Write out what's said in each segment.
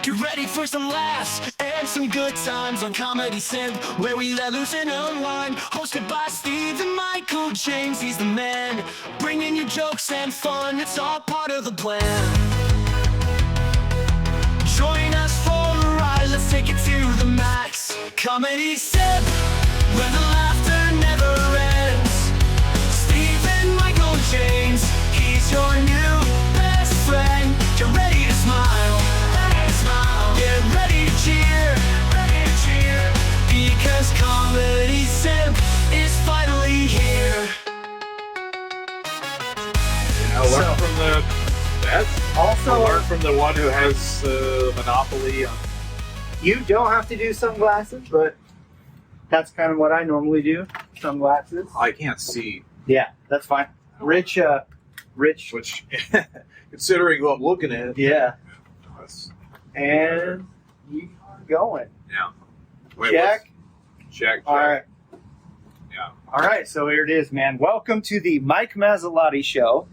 Get ready for some laughs and some good times on Comedy Simp, where we let loose and unwind. Hosted by Steve and Michael James, he's the man. Bringing you jokes and fun, it's all part of the plan. Join us for a ride, let's take it to the max. Comedy Simp, where the laughter never ends. Steve and Michael James, he's your new best friend. Get ready to smile, get ready to cheer, because Comedy Simp is finally here. Learn from the best. Also, learn from the one who has monopoly on. you don't have to do sunglasses, but that's kind of what I normally do. Sunglasses. I can't see, Yeah, that's fine. Rich. which, considering who I'm looking at. Yeah. that's- And you are going. Yeah. Wait, Check. Check. All right. Yeah. All right. So here it is, man. Welcome to the Mike Mazzolotti Show,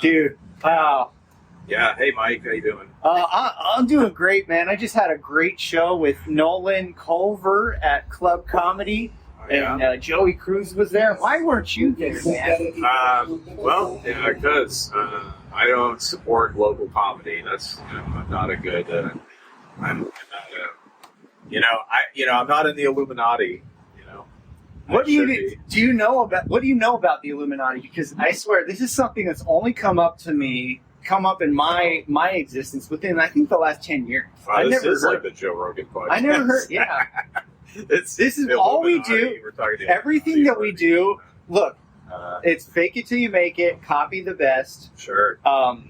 dude. Wow. Yeah. Hey, Mike. How you doing? I'm doing great, man. I just had a great show with Nolan Culver at Club Comedy, and Joey Cruz was there. Why weren't you there, man? Well, yeah, because I don't support local comedy. That's I'm not a good. I'm not a. I'm not in the Illuminati. What do you know about the Illuminati? Because I swear this is something that's only come up in my existence within, I think, the last 10 years. This is like the Joe Rogan podcast. I never heard. Yeah, this is all we do. We're talking Everything that we do. Look, it's fake it till you make it. Copy the best. Sure.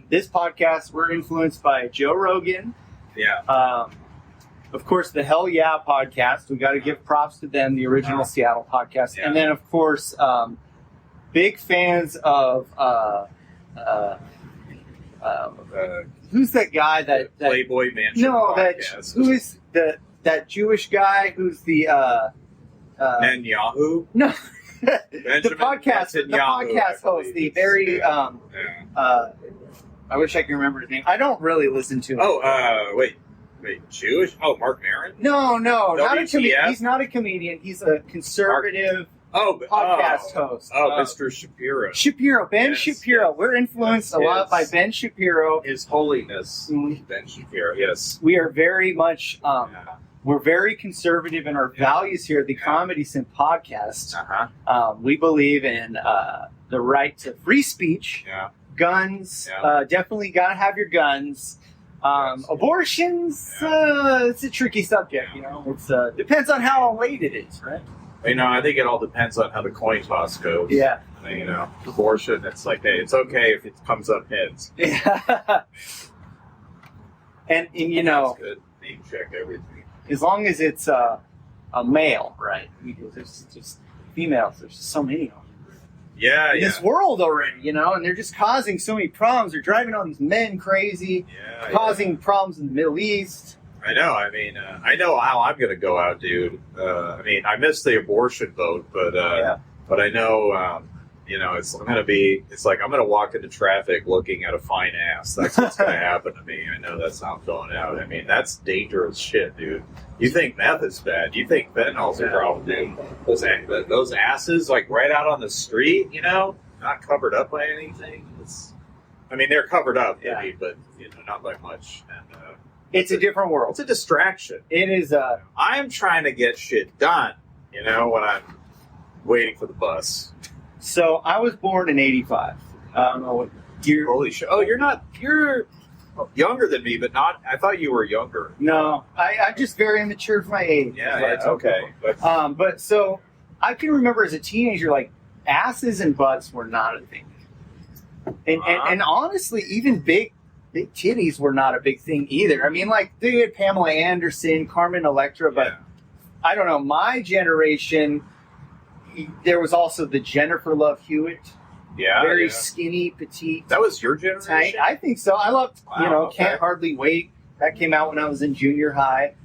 This podcast, we're influenced by Joe Rogan. Yeah. Of course, the Hell Yeah podcast. We got to give props to them, the original Seattle podcast. Yeah. And then, of course, big fans of who's that guy that Playboy Mansion. no podcast. who is that Jewish guy who's the Netanyahu? no Benjamin the podcast Netanyahu, host, the very I wish I could remember his name. I don't really listen to him. Wait, Jewish? Oh, Mark Maron? No, not a comedian. WTF? He's not a comedian. He's a conservative podcast host. Mr. Shapiro. Ben Yes, Shapiro. yes. We're influenced a Yes, lot by yes. Ben Shapiro. His Holiness Ben Shapiro. Yes. We are very much, we're very conservative in our values here at the Yeah. Comedy Simp podcast. Uh-huh. We believe in the right to free speech, Yeah. guns. Yeah. Definitely got to have your guns. Yes. Abortions, it's a tricky subject, It's depends on how late it is, right? I think it all depends on how the coin toss goes. Yeah. Abortion, it's like, hey, it's okay if it comes up heads. Yeah. and That's good. Name check everything. as long as it's a male, right? Because there's just females. There's just so many of them Yeah, in this world already, and they're just causing so many problems. They're driving all these men crazy, causing problems in the Middle East. I know. I know how I'm going to go out, dude. I missed the abortion vote, but I know, I'm going to walk into traffic looking at a fine ass. That's what's going to happen to me. I know that's how I'm going out. That's dangerous shit, dude. You think meth is bad? You think fentanyl's a problem, dude? Those asses, like right out on the street, not covered up by anything. They're covered up, maybe, but not by much. And It's a different world. it's a distraction. It is. I'm trying to get shit done, when I'm waiting for the bus. So I was born in '85. I don't know what year. Holy shit! Oh, you're younger than me, but not. I thought you were younger. No, I'm just very immature for my age. Yeah, okay. But But so I can remember as a teenager, like asses and butts were not a thing, and honestly, even big titties were not a big thing either. They had Pamela Anderson, Carmen Electra, but I don't know. My generation, there was also the Jennifer Love Hewitt. Very skinny, petite. That was your generation? Tight. I think so. I loved, Okay. Can't Hardly Wait. That came out when I was in junior high.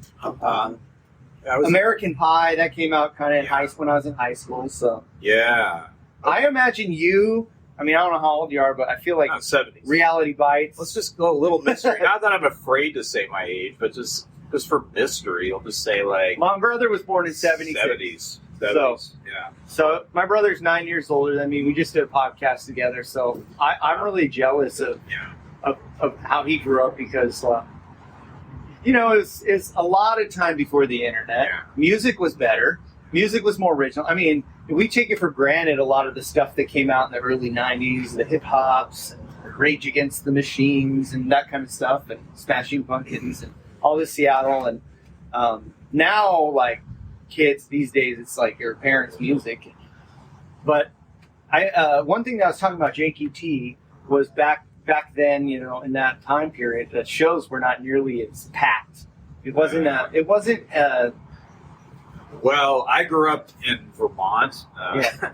American Pie, that came out kind of when I was in high school. So Yeah. I imagine you I mean, I don't know how old you are, but I feel like 70s. reality bites. Let's just go a little mystery. Not that I'm afraid to say my age, but just for mystery, I'll just say like My brother was born in 76. 70s. Yeah. So my brother's 9 years older than me. We just did a podcast together, so I'm really jealous of how he grew up because, it's a lot of time before the internet. Yeah. Music was better. Music was more original. I mean, we take it for granted a lot of the stuff that came out in the early 90s, the hip hops, and Rage Against the Machines, and that kind of stuff, and Smashing Pumpkins, and all this Seattle. And now, like, kids these days, it's like your parents' music. But one thing that I was talking about JQT was back then, in that time period, the shows were not nearly as packed. It wasn't. Well, I grew up in Vermont,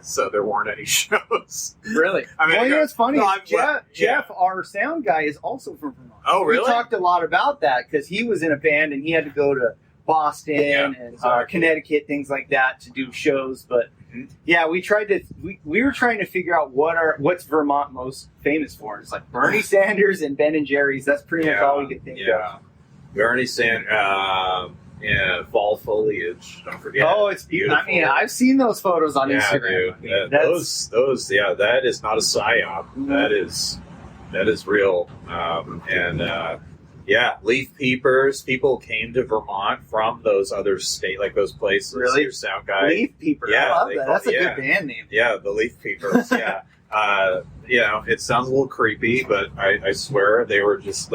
so there weren't any shows. Really? I mean, what's funny no, is Jeff, our sound guy, is also from Vermont. Oh, really? We talked a lot about that because he was in a band and he had to go to Boston and Connecticut, things like that, to do shows. But we tried to. We were trying to figure out what's Vermont most famous for. It's like Bernie Sanders and Ben and Jerry's. That's pretty much all we could think of. Bernie Sanders. Fall foliage. Don't forget. Oh, it's beautiful. I mean, I've seen those photos on Instagram. Dude. I mean, those. That is not a psyop. Mm-hmm. That is real. Leaf peepers. People came to Vermont from those other state, like those places. Really? Your sound guy. Leaf peepers. Yeah, I love that. That's a good band name. Yeah, the leaf peepers. Yeah. It sounds a little creepy, but I swear they were just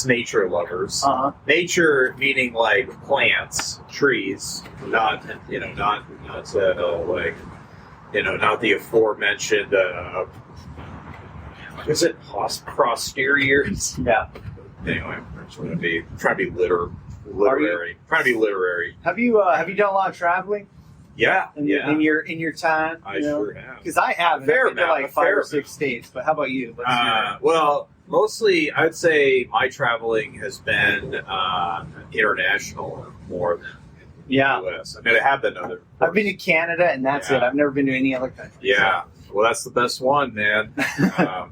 nature lovers. Uh-huh. Nature meaning like plants, trees, not the aforementioned. Is it posteriors? Yeah. Anyway, I'm just trying to be literary. Trying to be literary. Have you done a lot of traveling? Yeah, in your time, I sure have. Because I have. I've been to like 5 or 6 states. But how about you? Well, mostly I'd say my traveling has been international more than in the U.S. I mean, I have been other. I've been to Canada, and that's it. I've never been to any other country. Yeah, well, that's the best one, man,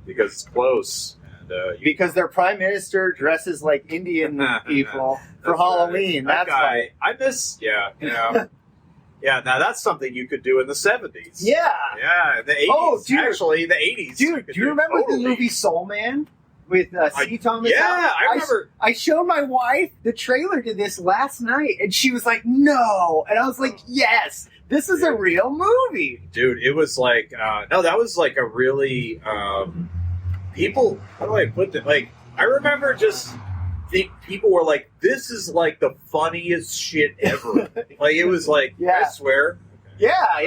because it's close. Because their prime minister dresses like Indian people for Halloween. Right. That's guy. I miss. Yeah, now that's something you could do in the 70s. Yeah. Yeah, the 80s. Oh, dude. Actually, the 80s. Dude, do you remember the movie Soul Man with C. Thomas? Yeah, I remember. I showed my wife the trailer to this last night, and she was like, no. And I was like, yes, this is a real movie. Dude, it was like, that was like a really, people, how do I put it? Like, I remember just... people were like, this is like the funniest shit ever. Like, it was like, I swear. Yeah.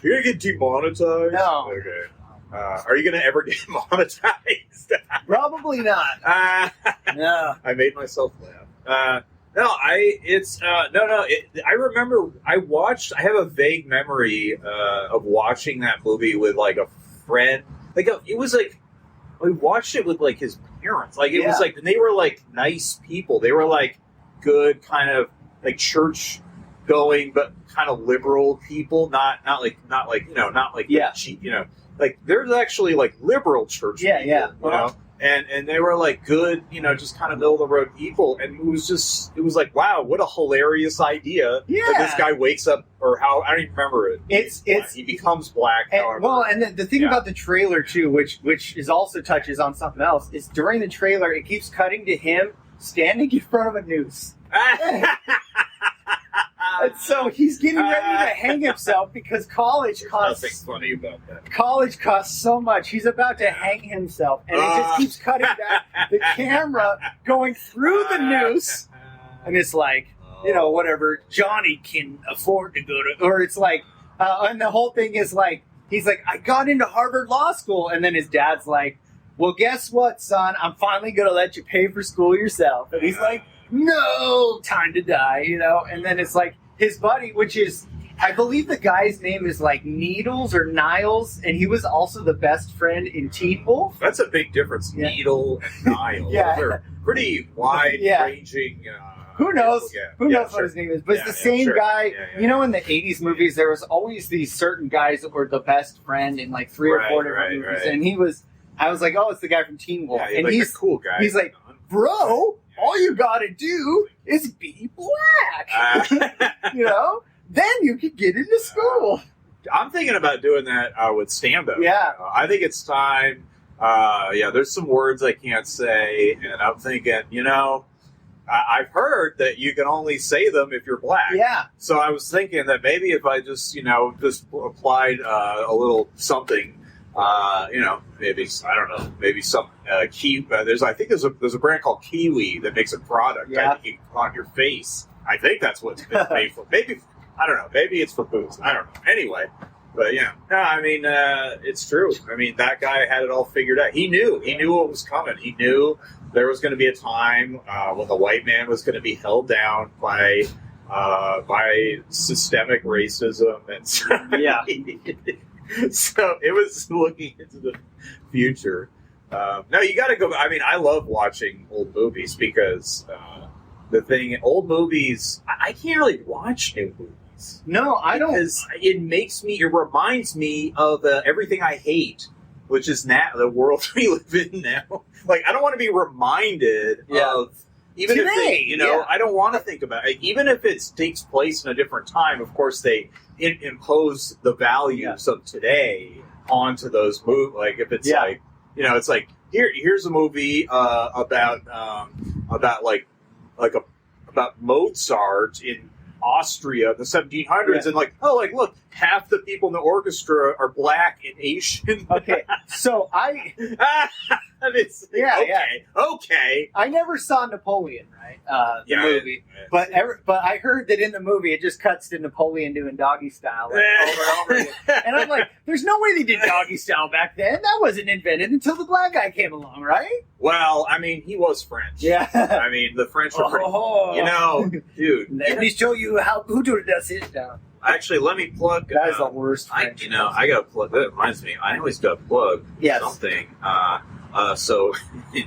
You're going to get demonetized? No. Okay. Are you going to ever get monetized? Probably not. No. I made myself laugh. I remember I have a vague memory of watching that movie with like a friend. It was like, we watched it with like his parents. Like it was like, and they were like nice people. They were like good kind of like church going, but kind of liberal people. Not like cheap, like there's actually like liberal church people, you know? And they were like good, just kind of middle of the road people. And it was like, wow, what a hilarious idea. Yeah. That this guy wakes up, or how, I don't even remember it. He becomes black. And the thing about the trailer too, which is also touches on something else, is during the trailer, it keeps cutting to him standing in front of a noose. And so he's getting ready to hang himself because college costs. Nothing funny about that. College costs so much. He's about to hang himself, and it just keeps cutting back the camera going through the noose, and it's like, whatever Johnny can afford to go to, or it's like, and the whole thing is like, he's like, I got into Harvard Law School, and then his dad's like, well, guess what, son? I'm finally gonna let you pay for school yourself, and he's like, no, time to die, and then it's like his buddy, which is, I believe the guy's name is like Needles or Niles, and he was also the best friend in Teen Wolf. That's a big difference, Needle and Niles. Yeah. Those are pretty wide-ranging Who knows? Yeah. Who Yeah, knows sure. what his name is? But it's Yeah, the same sure. guy. Yeah. You know, in the 80s movies, there was always these certain guys that were the best friend in like 3 or 4 different movies. Right. And I was like, oh, it's the guy from Teen Wolf. Yeah, and like he's a cool guy. He's like, bro, all you gotta do is be black. You know? Then you can get into school. I'm thinking about doing that with stand-up. Yeah. I think it's time. There's some words I can't say, and I'm thinking, I've heard that you can only say them if you're black. Yeah. So I was thinking that maybe if I just applied a little something, maybe I don't know, maybe some kiwi. I think there's a brand called Kiwi that makes a product Yeah. I think you can put on your face. I think that's what it's made for. Maybe I don't know. Maybe it's for booze. I don't know. Anyway. But yeah, no, I mean, it's true. I mean, that guy had it all figured out. He knew what was coming. He knew there was going to be a time when the white man was going to be held down by systemic racism, and so, Yeah. so it was looking into the future. No, you got to go. I mean, I love watching old movies because old movies, I can't really watch new movies. No, I don't. Because it reminds me of everything I hate, which is now the world we live in now. Like, I don't want to be reminded of, even today, if I don't want to think about it. Even if it takes place in a different time, of course, they impose the values of today onto those movies. Like, if it's it's like, here's a movie about Mozart in Austria in the 1700s, and look, half the people in the orchestra are black and Asian. Okay, so okay. I never saw Napoleon, right? The movie, but I heard that in the movie it just cuts to Napoleon doing doggy style over and over again, and I'm like, there's no way they did doggy style back then. That wasn't invented until the black guy came along, right? Well, I mean, he was French. Yeah. I mean, the French are pretty, dude. Let me show you who does it now. Actually, let me plug. That is the worst. I gotta plug. That reminds me. I always gotta plug something. So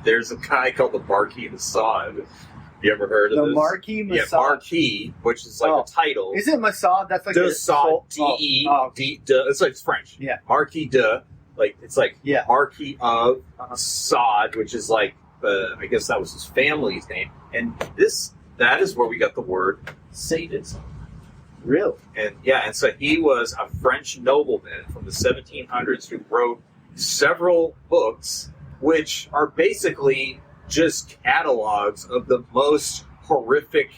there's a guy called the Marquis de Sade. You ever heard of the this? Marquis de Sade? Yeah, Marquis, which is like the title. Is it Masad? That's like de Sade. D-E-D. It's like French. Yeah. Marquis de. Marquis of Sade, which is like I guess that was his family's name, and that is where we got the word sadism. Really? And so he was a French nobleman from the 1700s who wrote several books, which are basically just catalogs of the most horrific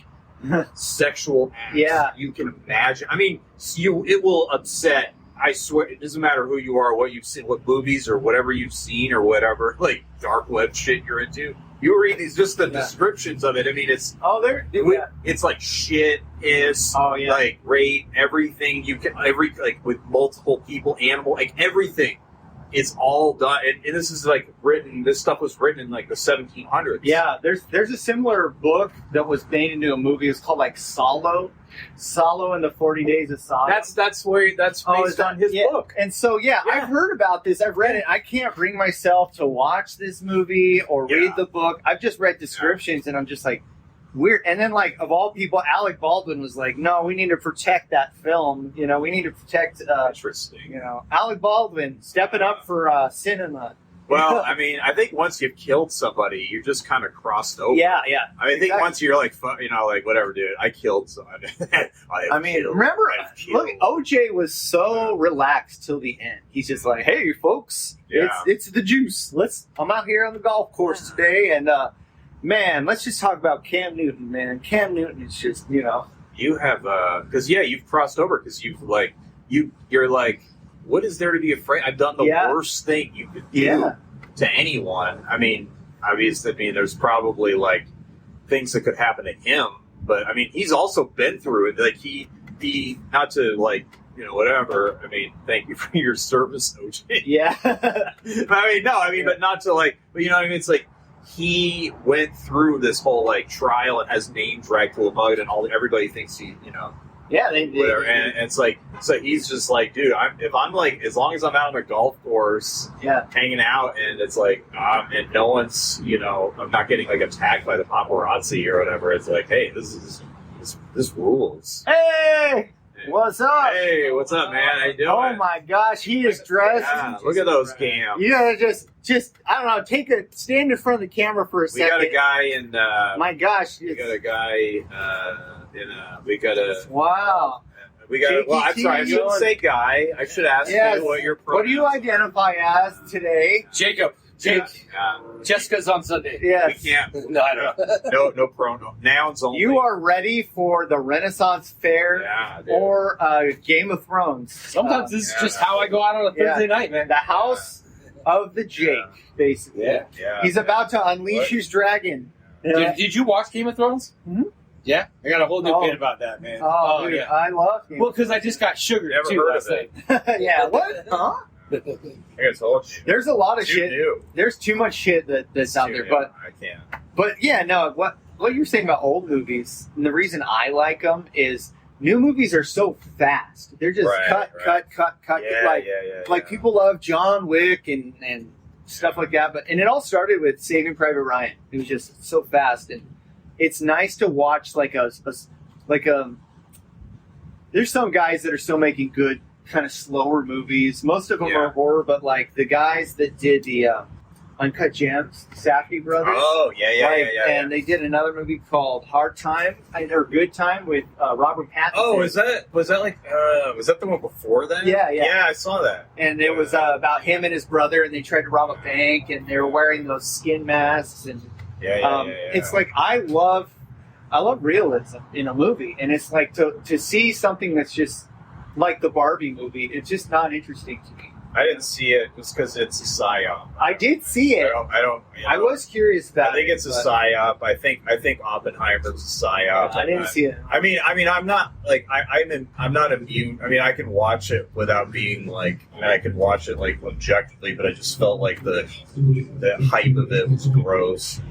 sexual acts you can imagine. I mean, it will upset. I swear, it doesn't matter who you are, what you've seen, what movies or whatever you've seen or whatever, like dark web shit you're into. You read these, just the descriptions of it. I mean, it's it's like shit, like rape, everything you can, with multiple people, animal, like everything. It's all done, and this is like written. This stuff was written in like the 1700s. Yeah, there's a similar book that was made into a movie. It's called like Salo and the 40 Days of Sodom. That's based on his book. And so I've heard about this. I've read it. I can't bring myself to watch this movie or read the book. I've just read descriptions, and I'm just like, weird. And then, like, of all people, Alec Baldwin was like, no, we need to protect that film. You know, we need to protect, interesting. Alec Baldwin stepping up for cinema. Well, I mean, I think once you've killed somebody, you're just kind of crossed over. Yeah. I mean, I think once you're like, whatever, dude, I killed somebody. Remember, look, OJ was so relaxed till the end. He's just like, hey, folks, it's the juice. I'm out here on the golf course today, and, man, let's just talk about Cam Newton, man. Cam Newton is just, You have, because, you've crossed over, because you're like, what is there to be afraid? I've done the worst thing you could do to anyone. I mean, obviously, there's probably, like, things that could happen to him, but, I mean, he's also been through it. Like, he not to, like, whatever. I mean, thank you for your service, OJ. Yeah. But not to, like, but you know what I mean? It's like, he went through this whole like trial and has name dragged to a mug, and everybody thinks he, Yeah, whatever. And it's like, so he's just like, dude, if I'm like, as long as I'm out on the golf course, hanging out, and it's like, and no one's, I'm not getting like attacked by the paparazzi or whatever. It's like, hey, this rules. Hey, what's up? Hey, what's up, man? How you doing? Oh my gosh, he is dressed. Yeah, look at those cams. You gotta just I don't know, stand in front of the camera for a second. We got a guy in. My gosh, we got a guy. We got a. Wow. We got. Jakey Well, I'm sorry. I shouldn't T. say guy. I should ask you what your. What do you identify as today? Jacob. Jessica's on Sunday. Yes. We can't. No, I don't know. No pronoun. Nouns only. You are ready for the Renaissance Fair or Game of Thrones. Sometimes this is just how I go out on a Thursday night, man. The House of the Jake, basically. Yeah. He's about to unleash his dragon. Did you watch Game of Thrones? Mm-hmm. Yeah? I got a whole new bit about that, man. Oh, dude, yeah. I love Game Well, because I just got sugared, Never too. heard last of it. night. Yeah, what? Huh? I told you. There's a lot of Too shit. new. There's too much shit that's out there. But I can't. But yeah, no. What you're saying about old movies, and the reason I like them is new movies are so fast. They're just cut. Like people love John Wick and stuff like that. And it all started with Saving Private Ryan. It was just so fast, and it's nice to watch there's some guys that are still making good kind of slower movies. Most of them are horror, but like the guys that did the Uncut Gems, the Safdie brothers. Oh, yeah. And they did another movie called Hard Time or Good Time with Robert Pattinson. Oh, was that the one before that? Yeah. Yeah, I saw that. And it was about him and his brother, and they tried to rob a bank, and they were wearing those skin masks. And it's like I love realism in a movie, and it's like to see something that's just like the Barbie movie. It's just not interesting to me. I didn't see it just because it's a psyop. I did see it. I don't. I was curious about it. I think it's a psyop. I think Oppenheimer's a psyop. I didn't see it. I mean, I'm not like I'm not immune. I mean, I can watch it without being like. I mean, I can watch it like objectively, but I just felt like the hype of it was gross,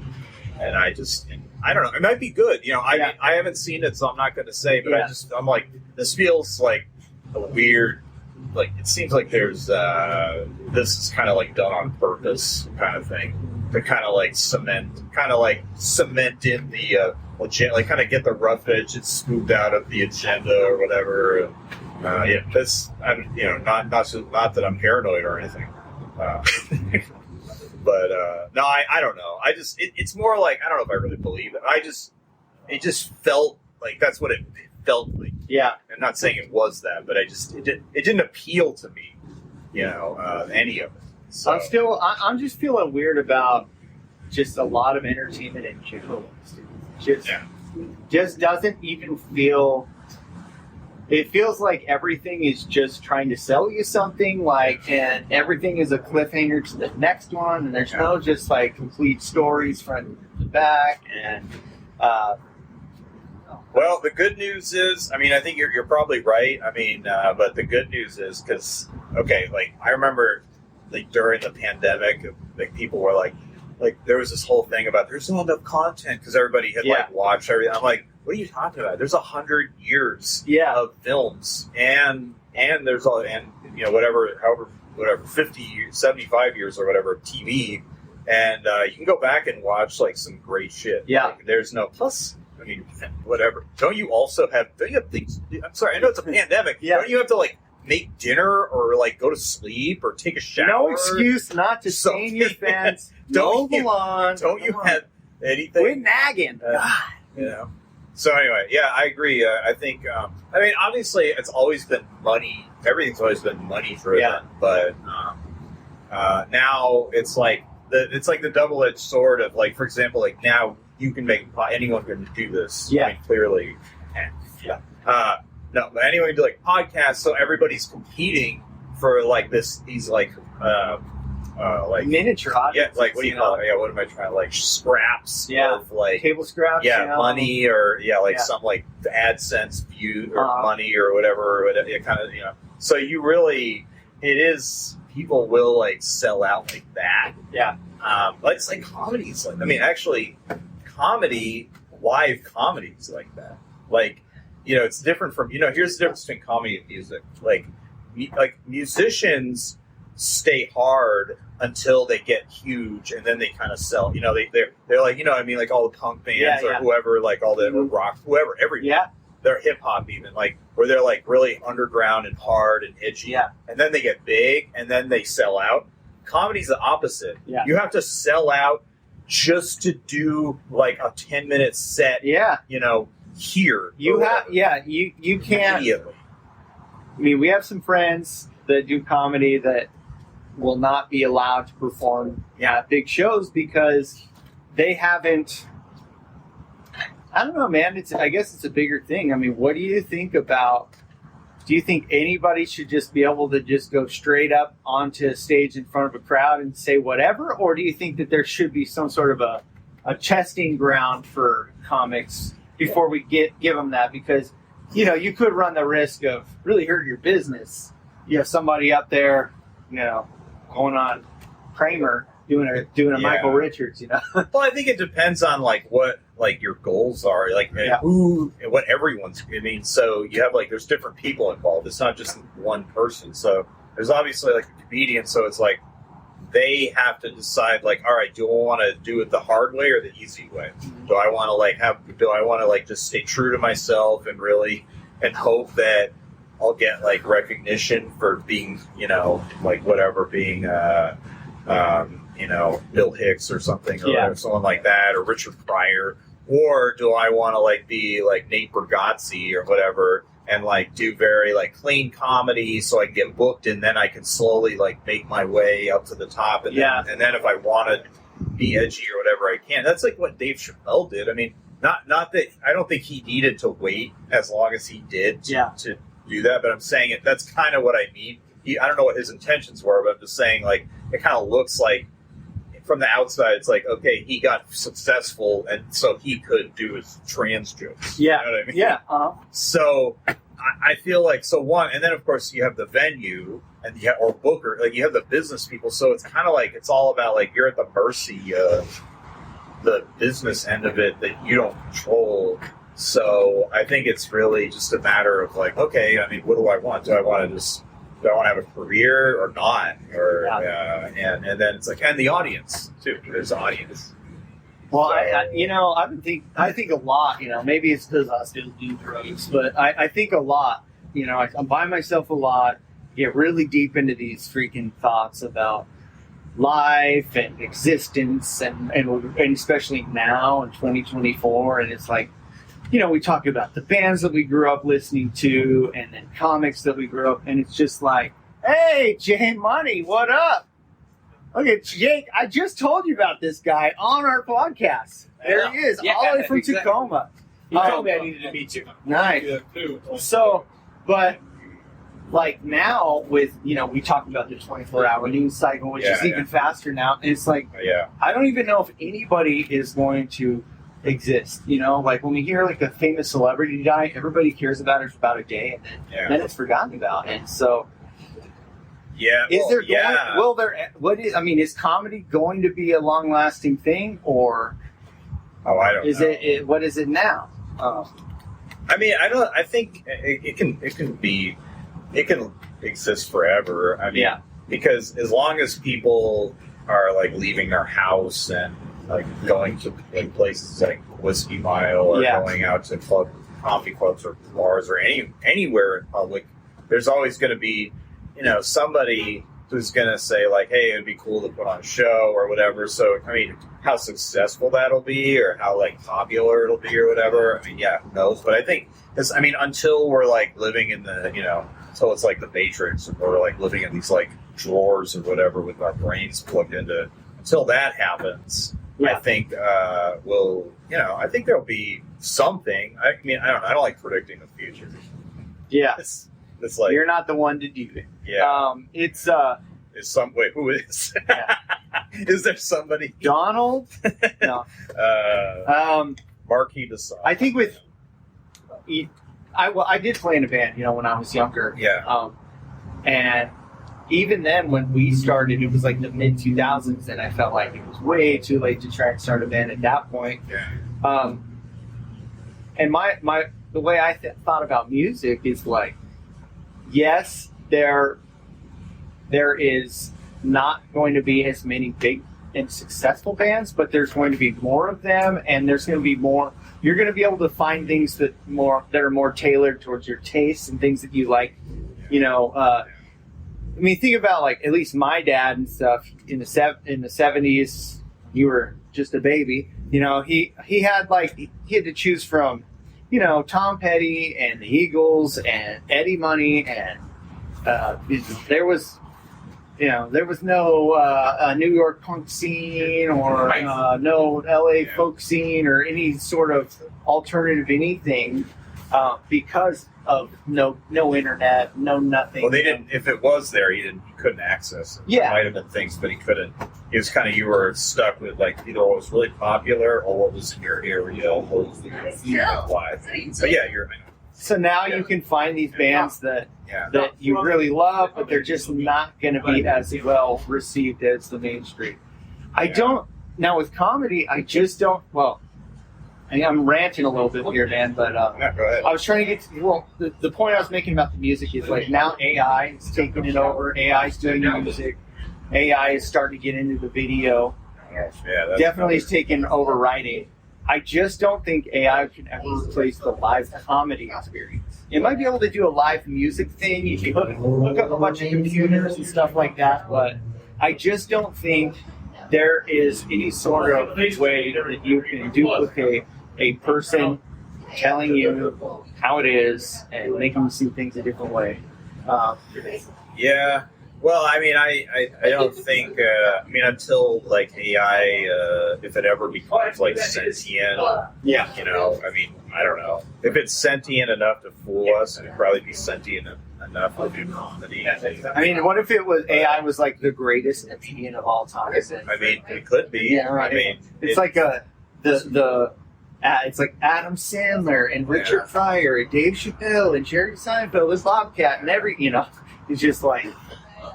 and I don't know. It might be good. I haven't seen it, so I'm not going to say. But I'm like, this feels like a weird. Like it seems like there's this is kind of like done on purpose kind of thing to kind of like cement in the like kind of get the rough edges smoothed out of the agenda or whatever. Not that I'm paranoid or anything. But no, I don't know. It's more like I don't know if I really believe it. It just felt like that's what it felt like. Yeah. I'm not saying it was that, but it didn't appeal to me, any of it. So. I'm just feeling weird about just a lot of entertainment in general. Just doesn't even feel. It feels like everything is just trying to sell you something, and everything is a cliffhanger to the next one, and there's no just like complete stories front to back, and. Well, the good news is, I mean, I think you're probably right. I mean, but the good news is because, like I remember, like during the pandemic, like people were like there was this whole thing about there's not enough content because everybody had like watched everything. I'm like, what are you talking about? There's 100 years of films, and there's all whatever 50 years, 75 years or whatever of TV, and you can go back and watch like some great shit. Yeah, like, there's no plus. I mean, whatever. Don't you have things? I'm sorry, I know it's a pandemic. Yeah. Don't you have to like make dinner or like go to sleep or take a shower? No excuse not to stain your fence. Mow the lawn. Don't you have anything? Quit nagging. God. So anyway, I agree. I think. I mean, obviously, it's always been money. Everything's always been money driven. Yeah. But now it's like the double-edged sword of like, for example, like now. You can anyone can do this. Yeah. I mean, clearly. No, but anyone can do like podcasts, so everybody's competing for like these like miniature audiences. Yeah, like what do you call it? Yeah, what am I trying to like scraps of like table scraps? Yeah, money or some like AdSense view or money or whatever. Kind of So you really people will like sell out like that. Yeah. But it's like comedies. Like I mean, actually. Live comedies like that. Like it's different from, here's the difference between comedy and music. Like musicians stay hard until they get huge, and then they kind of sell. They're like, like all the punk bands or whoever, like all the rock, whoever, everyone. They're hip hop even, like where they're like really underground and hard and edgy. And then they get big, and then they sell out. Comedy's the opposite. You have to sell out just to do like a 10-minute set. Here. You can't. Immediately. I mean, we have some friends that do comedy that will not be allowed to perform at big shows because they haven't. I don't know, man. I guess it's a bigger thing. I mean, what do you think about? Do you think anybody should just be able to just go straight up onto a stage in front of a crowd and say whatever, or do you think that there should be some sort of a testing ground for comics before we give them that? Because you could run the risk of really hurting your business. You have somebody up there, going on Kramer doing a Michael Richards, Well, I think it depends on like what your goals are, like who, what everyone's. I mean, so you have there's different people involved. It's not just one person. So there's obviously like a comedian. So it's like they have to decide like, all right, do I want to do it the hard way or the easy way? Do I want to just stay true to myself and really hope that I'll get like recognition for being, being, Bill Hicks or something, or someone like that, or Richard Pryor, or do I want to be like Nate Bargatze or whatever, and do very clean comedy so I can get booked, and then I can slowly make my way up to the top, and then if I want to be edgy or whatever I can. That's like what Dave Chappelle did. I mean, not that I don't think he needed to wait as long as he did to do that, but I'm saying that's kind of what I mean. I don't know what his intentions were, but I'm just saying it kind of looks like from the outside, it's like, okay, he got successful, and so he could do his trans jokes. Yeah. You know what I mean? Yeah. So I feel like, and then of course you have the venue and or booker, you have the business people. So it's kind of it's all about you're at the mercy of the business end of it that you don't control. So I think it's really just a matter of okay, I mean, what do I want? Do I want to have a career or not? Or and then it's and the audience too. There's audience. Well, so, I think a lot. Maybe it's because I still do drugs, but I think a lot. I'm by myself a lot. Get really deep into these freaking thoughts about life and existence, and especially now in 2024, and it's we talk about the bands that we grew up listening to, and then comics that we grew up, and it's just hey, Jay Money, what up? Okay, Jake, I just told you about this guy on our podcast. There he is, all the way from Tacoma. He told me I needed to meet you. Nice. So, but now with, we talked about the 24-hour news cycle, which is even faster now, and it's I don't even know if anybody is going to exist, when we hear a famous celebrity die, everybody cares about it for about a day, and then it's forgotten about. And so is comedy going to be a long-lasting thing, or I don't know. What is it now? I mean, I think it can exist forever. I mean, because as long as people are leaving their house and going to places like Whiskey Mile, or going out to coffee clubs or bars or anywhere in public, there's always going to be, somebody who's going to say hey, it'd be cool to put on a show or whatever. So, I mean, how successful that'll be, or how popular it'll be or whatever, I mean, who knows? But I think, until we're living in the, until it's the Matrix, and we're living in these drawers or whatever with our brains plugged into, until that happens, I think I think there'll be something. I mean, I don't like predicting the future. Yeah, it's you're not the one to do it. Yeah, it's who is? Is there somebody? Donald? No. Marquis de Sade. I think I did play in a band, when I was younger. Yeah. And even then, when we started, it was the mid 2000s, and I felt like it was way too late to try and start a band at that point. Yeah. And the way I thought about music is like, yes, there is not going to be as many big and successful bands, but there's going to be more of them, and there's going to be more. You're going to be able to find things that are more tailored towards your tastes and things that you like. You know, I mean, think about like at least my dad and stuff in the 70s. You were just a baby. You know, he had to choose from, you know, Tom Petty and the Eagles and Eddie Money, and there was no New York punk scene or no LA folk scene or any sort of alternative anything because of no internet, no nothing. Well, they didn't. If it was there, he couldn't access it. Yeah. There might have been things, but he couldn't. It was kind of, you were stuck with like either what was really popular or what was in your area, what was live. But yeah, So now you can find these bands that you really love, but they're just not going to be as well received as the mainstream. Now with comedy, I just don't, well, I'm ranting a little bit here, man, but go ahead. I was trying to get to, the point I was making about the music is like now AI is taking it over, AI is doing the music, AI is starting to get into the video, definitely is taking over writing. I just don't think AI can ever replace the live comedy experience. It might be able to do a live music thing. You can hook up a bunch of computers and stuff like that, but I just don't think there is any sort of way that you can duplicate a person telling you how it is and making you see things a different way. Yeah. Well, I mean, I don't think, until, like, AI, if it ever becomes, like, sentient, you know, I mean, I don't know. If it's sentient enough to fool us, it'd probably be sentient enough to do comedy. I mean, what if it was, AI was, like, the greatest comedian of all time? I mean, it could be. Yeah, right. I mean, it's like it's like Adam Sandler and Richard Pryor and Dave Chappelle and Jerry Seinfeld and Bobcat and it's just like,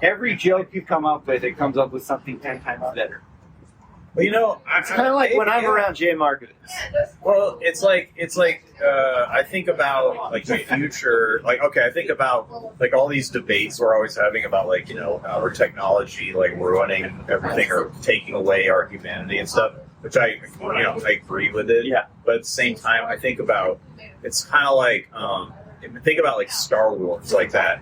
every joke you come up with, it comes up with something 10 times better. Well, you know, it's kind of like when I'm around Jay Marcus. Well, it's like I think about like the future. Like, okay, I think about like all these debates we're always having about like, you know, our technology like ruining everything or taking away our humanity and stuff. Which I agree with it. Yeah. But at the same time, I think about it's kind of like think about like Star Wars, like that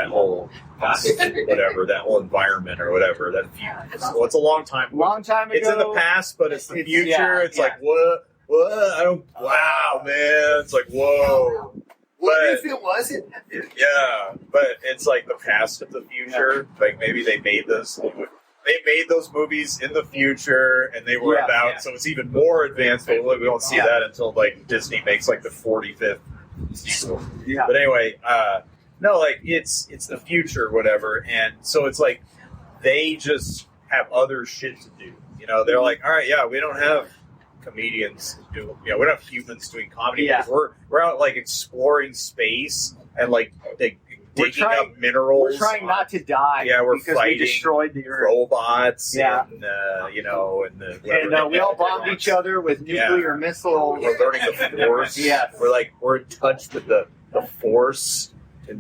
whole that whole environment or whatever. Well, it's a long time ago. It's in the past, but it's the future. It's like what? I don't. Wow, man! It's like whoa. What if it wasn't? Yeah, but it's like the past of the future. Yeah. Like maybe they made this. They made those movies in the future, and they were so it's even more advanced. But we don't see that until like Disney makes like the 45th sequel. Yeah. But anyway. No, like it's the future, whatever, and so it's like they just have other shit to do. You know, they're like, all right, we don't have comedians do, we don't have humans doing comedy. Yeah. We're out like exploring space and like digging up minerals. We're trying not to die. Yeah, we're because fighting we destroyed the earth. Robots. Yeah, and we all bombed each other with nuclear missiles. We're learning the force. Yeah, we're in touch with the force. So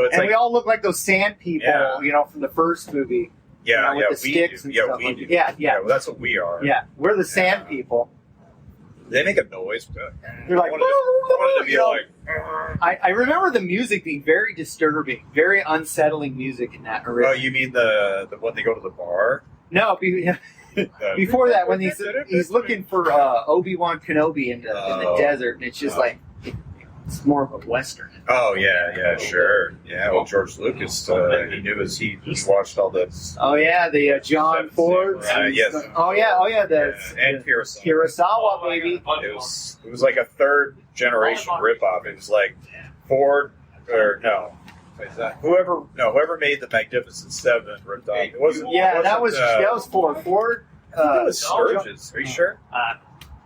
it's and we all look like those sand people, from the first movie. Yeah, with the sticks and stuff. We do. Yeah. Well, that's what we are. Yeah, we're the sand people. They make a noise. They're like, I remember the music being very disturbing, very unsettling music in that original. Oh, you mean the when they go to the bar? No, before that, when he's looking for Obi-Wan Kenobi in the desert, and it's just like, it's more of a Western. Oh, yeah, sure. Yeah, well, George Lucas, he knew he watched all this. Oh, yeah, the John Ford. Yes. Oh, yeah, and Kurosawa. Kurosawa, baby. It was like a third generation ripoff. It was like Ford, or no. Whoever made the Magnificent Seven ripped off. It wasn't. Yeah, that was Ford. Ford. It was Sturgis. Are you sure?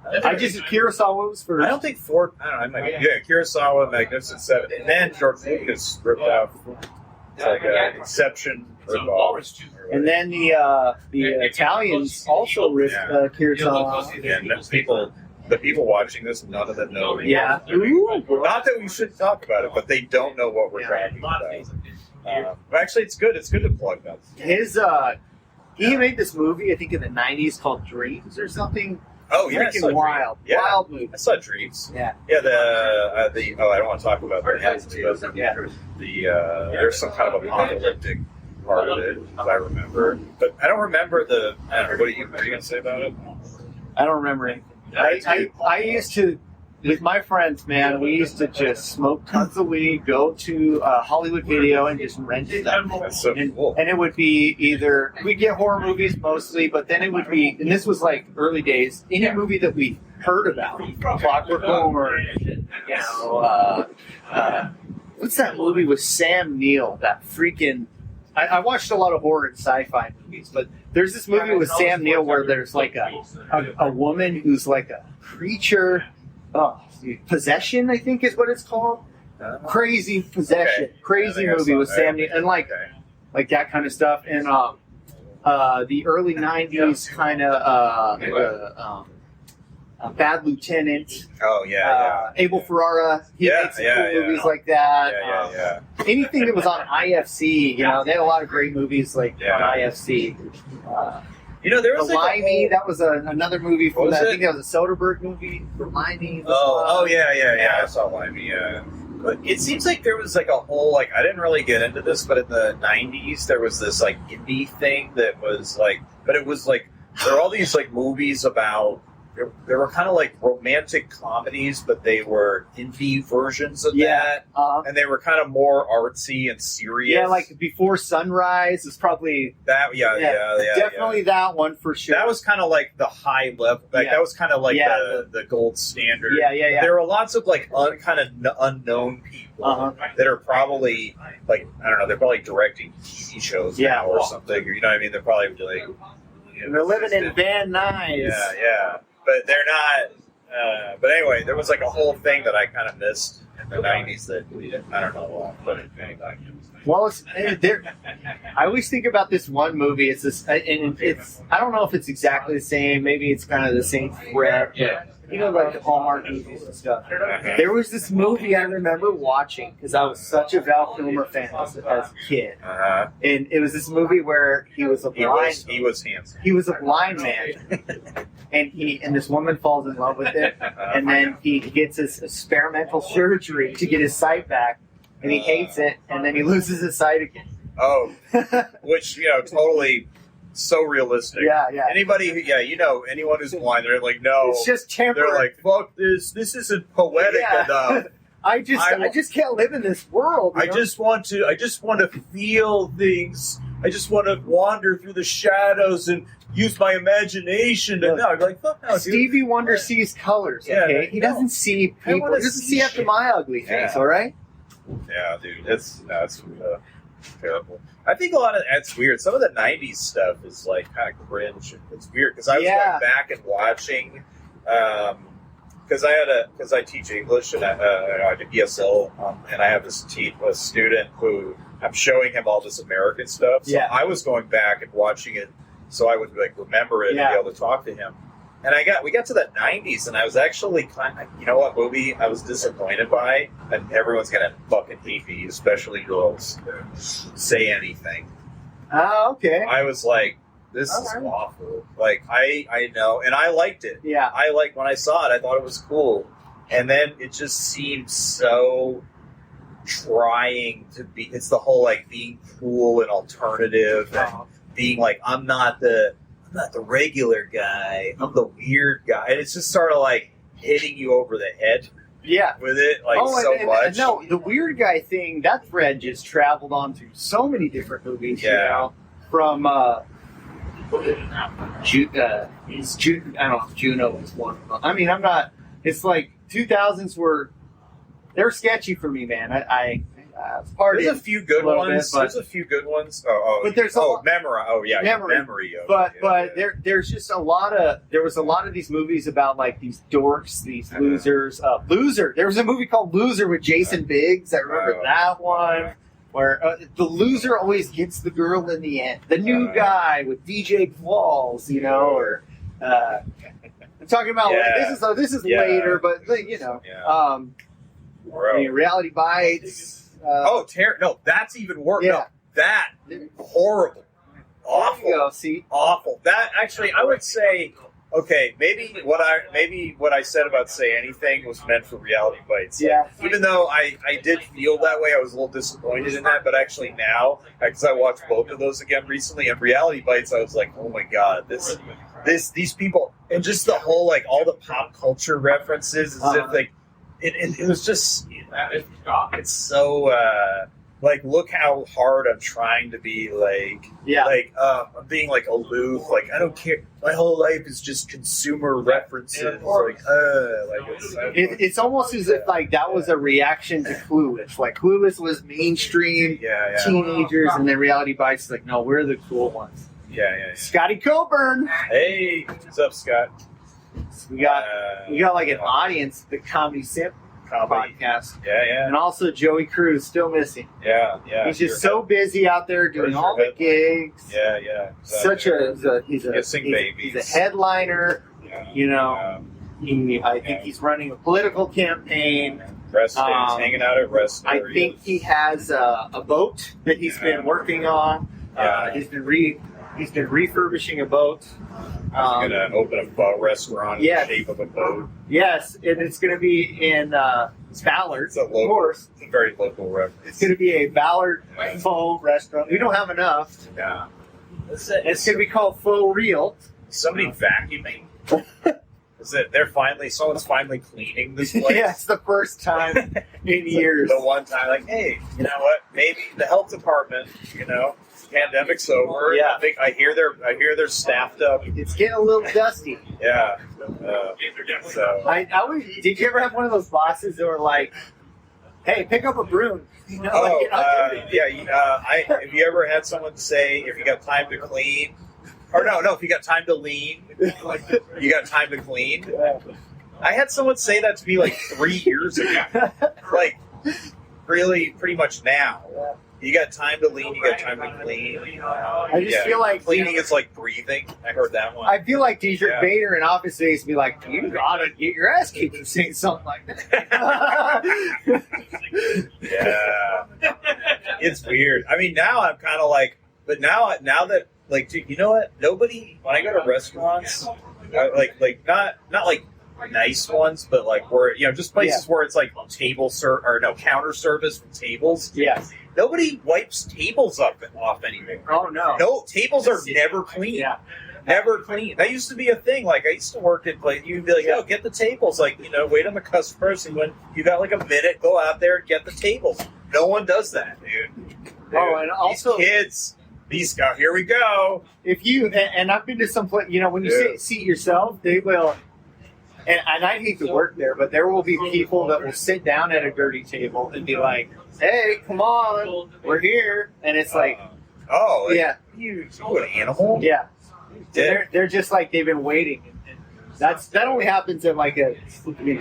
Kurosawa was first. I don't think Ford. I don't know. Kurosawa, Magnificent Seven, and then George Lucas ripped off. It's like an Inception ripoff. And then the Italians also ripped Kurosawa. And people the people watching this, none of them know. Yeah. Not that we should talk about it, but they don't know what we're talking about. But actually, it's good. It's good to plug that. He made this movie, I think, in the '90s called Dreams or something. Oh yeah, Freaking wild, wild movie. I saw Dreams. Yeah. Yeah. I don't want to talk about that. There's some kind of apocalyptic part of it, as I remember. But I don't remember the. I don't know, what are you going to say about it? I don't remember anything. I used to, with my friends, man, we used to just smoke tons of weed, go to Hollywood Video, and just rent stuff. That's so cool. And it would be either, we'd get horror movies mostly, but then it would be, and this was like early days, any movie that we heard about. Clockwork Orange, what's that movie with Sam Neill? That freaking, I watched a lot of horror and sci-fi movies, but there's this movie with Sam Neill where there's like a woman who's like a creature. Possession, I think is what it's called. Crazy Possession. Okay. Crazy movie with Sam Neill and like that kind of stuff. And the early '90s kind of Bad Lieutenant. Oh yeah. Abel Ferrara. He made some cool movies like that. Yeah. Anything that was on IFC, they had a lot of great movies like on IFC. There was Limey, that was another movie from that. I think that was a Soderbergh movie for Limey. Yeah. I saw Limey. Yeah. But it seems like there was like a whole I didn't really get into this, but in the '90s there was this like indie thing that was like, but it was like there were all these like movies about. There were kind of like romantic comedies, but they were indie versions of that, and they were kind of more artsy and serious. Yeah, like Before Sunrise is probably that. Definitely that one for sure. That was kind of like the high level. That was kind of like the gold standard. Yeah. There were lots of like kind of unknown people that are probably like I don't know. They're probably directing TV shows now or something. You know what I mean? They're probably like they're living in Van Nuys. Yeah. But they're not. But anyway, there was like a whole thing that I kind of missed in the '90s that I don't know. Well, I always think about this one movie. It's this, and it's. I don't know if it's exactly the same. Maybe it's kind of the same thread. Yeah. Like the Hallmark movies and stuff. There was this movie I remember watching because I was such a Val Kilmer fan as a kid, and it was this movie where he was a blind. He was handsome. He was a blind man, and this woman falls in love with him, and then he gets his experimental surgery to get his sight back, and he hates it, and then he loses his sight again. Oh, which totally. So realistic. Yeah. Anybody anyone who's blind, they're like, no. It's just temporary. They're like, fuck this. This isn't poetic enough. I just can't live in this world. I just want to feel things. I just want to wander through the shadows and use my imagination. And now I'm like, fuck no, dude. Stevie Wonder sees colors. Okay, he doesn't see people. He doesn't see after my ugly face. All right. Yeah, dude. That's terrible. I think a lot of that's weird. Some of the '90s stuff is like kind of cringe. It's weird because I was going back and watching because I teach English and I did ESL and I have this a student who I'm showing him all this American stuff. So I was going back and watching it so I would like remember it and be able to talk to him. And we got to the '90s, and I was actually kind of, what movie I was disappointed by, and everyone's gonna fucking hate me, especially girls. Say Anything. Oh, okay. I was like, this is awful. Like I know, and I liked it. Yeah. I liked when I saw it. I thought it was cool, and then it just seemed so trying to be. It's the whole like being cool and alternative, and being like I'm not the regular guy. I'm the weird guy. And it's just sort of like hitting you over the head with it much. No, the weird guy thing, that thread just traveled on through so many different movies. From I don't know if Juno was one of them. I mean, I'm not, it's like 2000s they're sketchy for me, man. There's a few good ones. There's a few good ones. But there's Memory. Oh yeah, Memory. There's just a lot of. There was a lot of these movies about like these dorks, these losers. Loser. There was a movie called Loser with Jason Biggs. I remember that one. Where the loser always gets the girl in the end. The new guy with DJ Qualls, or talking about like, this is later, but like, you know, I mean, Reality Bites. No, that's even worse. Yeah. No, that horrible, awful. There you go, see, awful. That actually, I would say, okay, maybe what I said about Say Anything was meant for Reality Bites. Yeah. Even though I did feel that way, I was a little disappointed in that. But actually now, because I watched both of those again recently, and Reality Bites, I was like, oh my god, these people, and just the whole like all the pop culture references, as if like it was just it's so. Like, look how hard I'm trying to be, like, I'm being, like, aloof, like, I don't care, my whole life is just consumer references, it's almost as if, like, that was a reaction to Clueless, like, Clueless was mainstream teenagers, and then Reality Bites is like, no, we're the cool ones. Scotty Coburn! Hey, what's up, Scott? So we got like, an audience, the Comedy Simp podcast. And also Joey Cruz, still missing. He's just so busy out there doing all the gigs. Such he's a headliner. You know, I think he's running a political campaign. Rest days, hanging out at rest I areas. think he has a boat that he's been working on. He's been refurbishing a boat. I'm going to open a restaurant in the shape of a boat. Yes, and it's going to be in Ballard, of course. It's a very local reference. It's going to be a Ballard faux restaurant. We don't have enough. It's going to be called Faux Real. Somebody vacuuming? Someone's finally cleaning this place? Yeah, it's the first time in years. The one time, like, hey, you know what? Maybe the health department, you know, pandemic's over. Yeah. I hear they're staffed up. It's getting a little dusty. Yeah. Did you ever have one of those bosses that were like, hey, pick up a broom? You know, have you ever had someone say, if you got time to clean, or no, if you got time to lean, you got time to clean? I had someone say that to me like 3 years ago. Like, really, pretty much now. You got time to lean, you got time to clean. I just feel like cleaning is like breathing. I heard that one. I feel like T-shirt Vader in Office Space be like, you gotta get your ass kicked for saying something like that. It's weird. I mean, now I'm kind of like, but now that, like, dude, you know what? Nobody, when I go to restaurants, not like nice ones, but like where, you know, just places where it's like counter service with tables. Yes. Nobody wipes tables off anymore. Oh no. No, tables are never clean. Yeah. Never clean. That used to be a thing. Like, I used to work at, like, you'd be like, oh, get the tables. Like, you know, wait on the customers, and when you got like a minute, go out there and get the tables. No one does that, dude. And also these kids. Here we go. If you and I've been to some place, you know, when you seat yourself, they will. And I hate to work there, but there will be people that will sit down at a dirty table and be like, "Hey, come on, we're here," and it's like, you an animal? Yeah, they're just like they've been waiting. That only happens at like a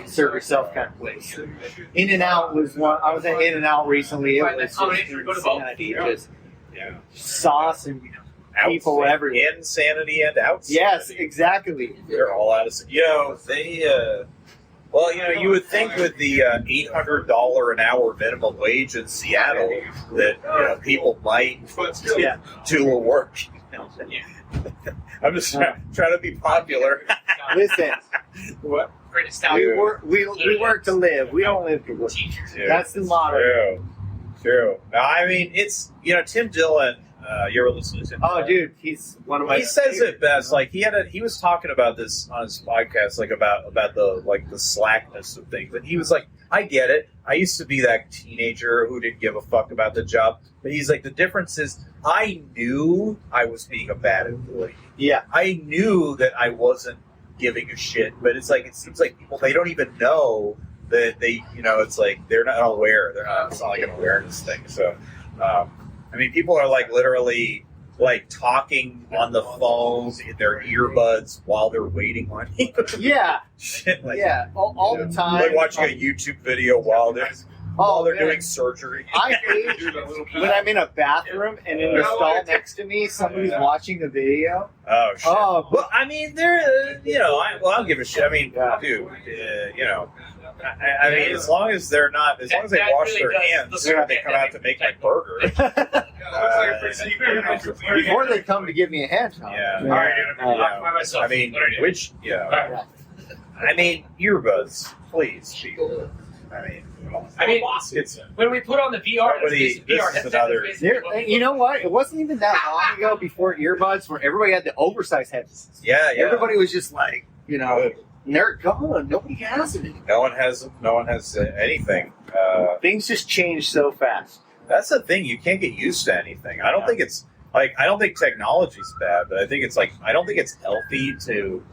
serve yourself kind of place. In-N-Out was one. I was at In-N-Out recently. It was insanity. Just sauce and people everywhere. Insanity and outside. Yes, exactly. They're all out of. You know, well, you know, you would think with the $800 an hour minimum wage in Seattle that, you know, people might do a work. I'm just trying to be popular. Listen, what? we work to live. We don't live to work. That's the motto. True. I mean, it's, you know, Tim Dillon. You ever listening to him? Oh, dude, he's one of my. He says it best. Like he was talking about this on his podcast, like about the slackness of things, and he was like, "I get it. I used to be that teenager who didn't give a fuck about the job." But he's like, the difference is, I knew I was being a bad employee. Yeah, I knew that I wasn't giving a shit. But it's like, it seems like people, they don't even know that they, you know, it's like they're not aware. It's not like an awareness thing. So. I mean, people are like literally like talking on the phone in their earbuds while they're waiting on you. Yeah. Shit, like, all the time. Like watching a YouTube video while they're while they're man. doing surgery. I hate when I'm in a bathroom and in the stall next to me, somebody's watching the video. Oh shit. Oh, Well, I mean, they're I don't give a shit. I mean, Yeah. dude, I mean, as long as they wash their hands when they come out to make my burger. before they come to give me a hand job. Yeah. All right, I mean, I mean, earbuds, please, people. I mean, it's when we put on the VR, Nobody- this is headset, another- it's basically- And you know what? It wasn't even that long ago before earbuds where everybody had the oversized headsets. yeah. Everybody was just like, they're gone. Nobody has it. No one has anything. Things just change so fast. That's the thing. You can't get used to anything. I don't think it's like I don't think technology's bad, but I think it's like I don't think it's healthy to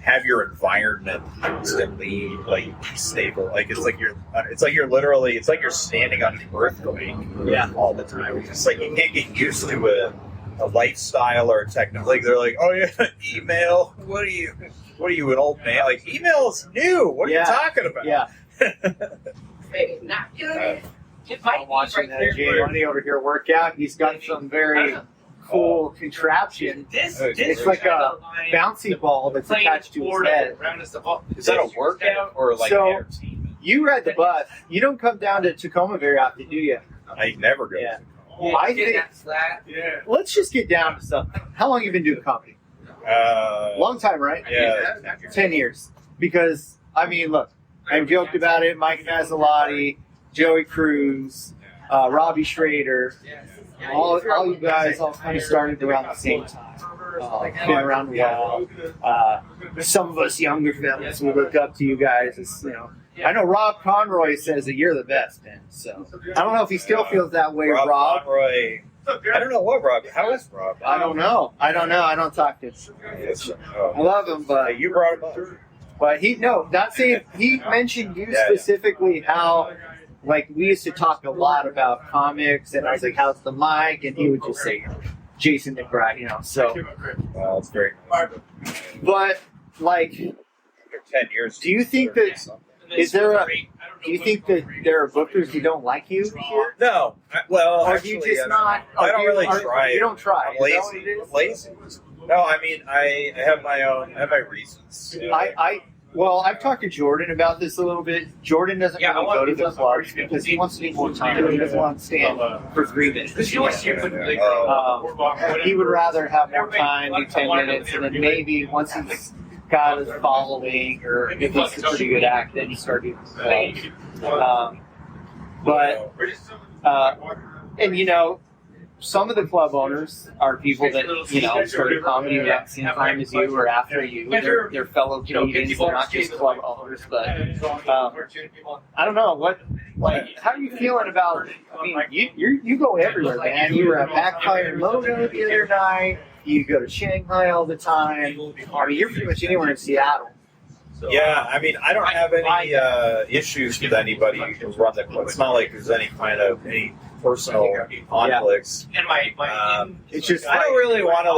have your environment constantly like stable. Like it's like you're standing on an earthquake all the time. It's just like you can't get used to a lifestyle or a technology. Like they're like, oh yeah, email. What are you, an old man? Like email is new. What are you talking about? Yeah. It I'm might watching be right that Jay there. Money over here work out. He's got some very cool contraption. It's like a bouncy ball that's attached to his head. Is that a workout or like So- entertainment? You ride the bus. You don't come down to Tacoma very often, do you? I never go. Yeah. I think. Let's just get down to something. How long have you been doing comedy? Long time, right? Yeah. 10 years. Because, I mean, look, I've joked about it. Mike Mazzalotti, Joey Cruz, Robbie Schrader, all you guys all kind of started around the same time. Been around a while. Some of us younger fellas, we look up to you guys as, I know Rob Conroy says that you're the best, man. So I don't know if he still feels that way, Rob. Conroy. I don't know what Rob. How is Rob? I don't know. I don't talk to him. I love him, but You brought him up. not saying he mentioned you specifically how, like, we used to talk a lot about comics, and I was like, how's the mic? And he would just say, Jason McBride, so. Well, it's great. But, like, For 10 years. do you think that, do you think that there are bookers who don't like you here? No. Well, Or do actually, you just not? I don't really try. You don't try. I'm Is that what lazy. it is? Lazy. No, I mean, I have my reasons. Well, I've talked to Jordan about this a little bit. Jordan doesn't really go to the clubs because he wants to need more time. He doesn't want to stand for 3 minutes. Because you always hear He would rather have more time, do 10 minutes, and then maybe once he's got his following or if he's a pretty good act, then he start doing clubs. And some of the club owners are people that, started comedy around the same time as you or after you. They're fellow comedians, they're not just club owners, but I don't know, how are you feeling about, you go everywhere, man. You were at Backfire Logo the other night, you go to Shanghai all the time. You're pretty much anywhere in Seattle. Yeah, I don't have any issues with anybody who run the club. It's not like there's any personal conflicts. And It's just I don't really want to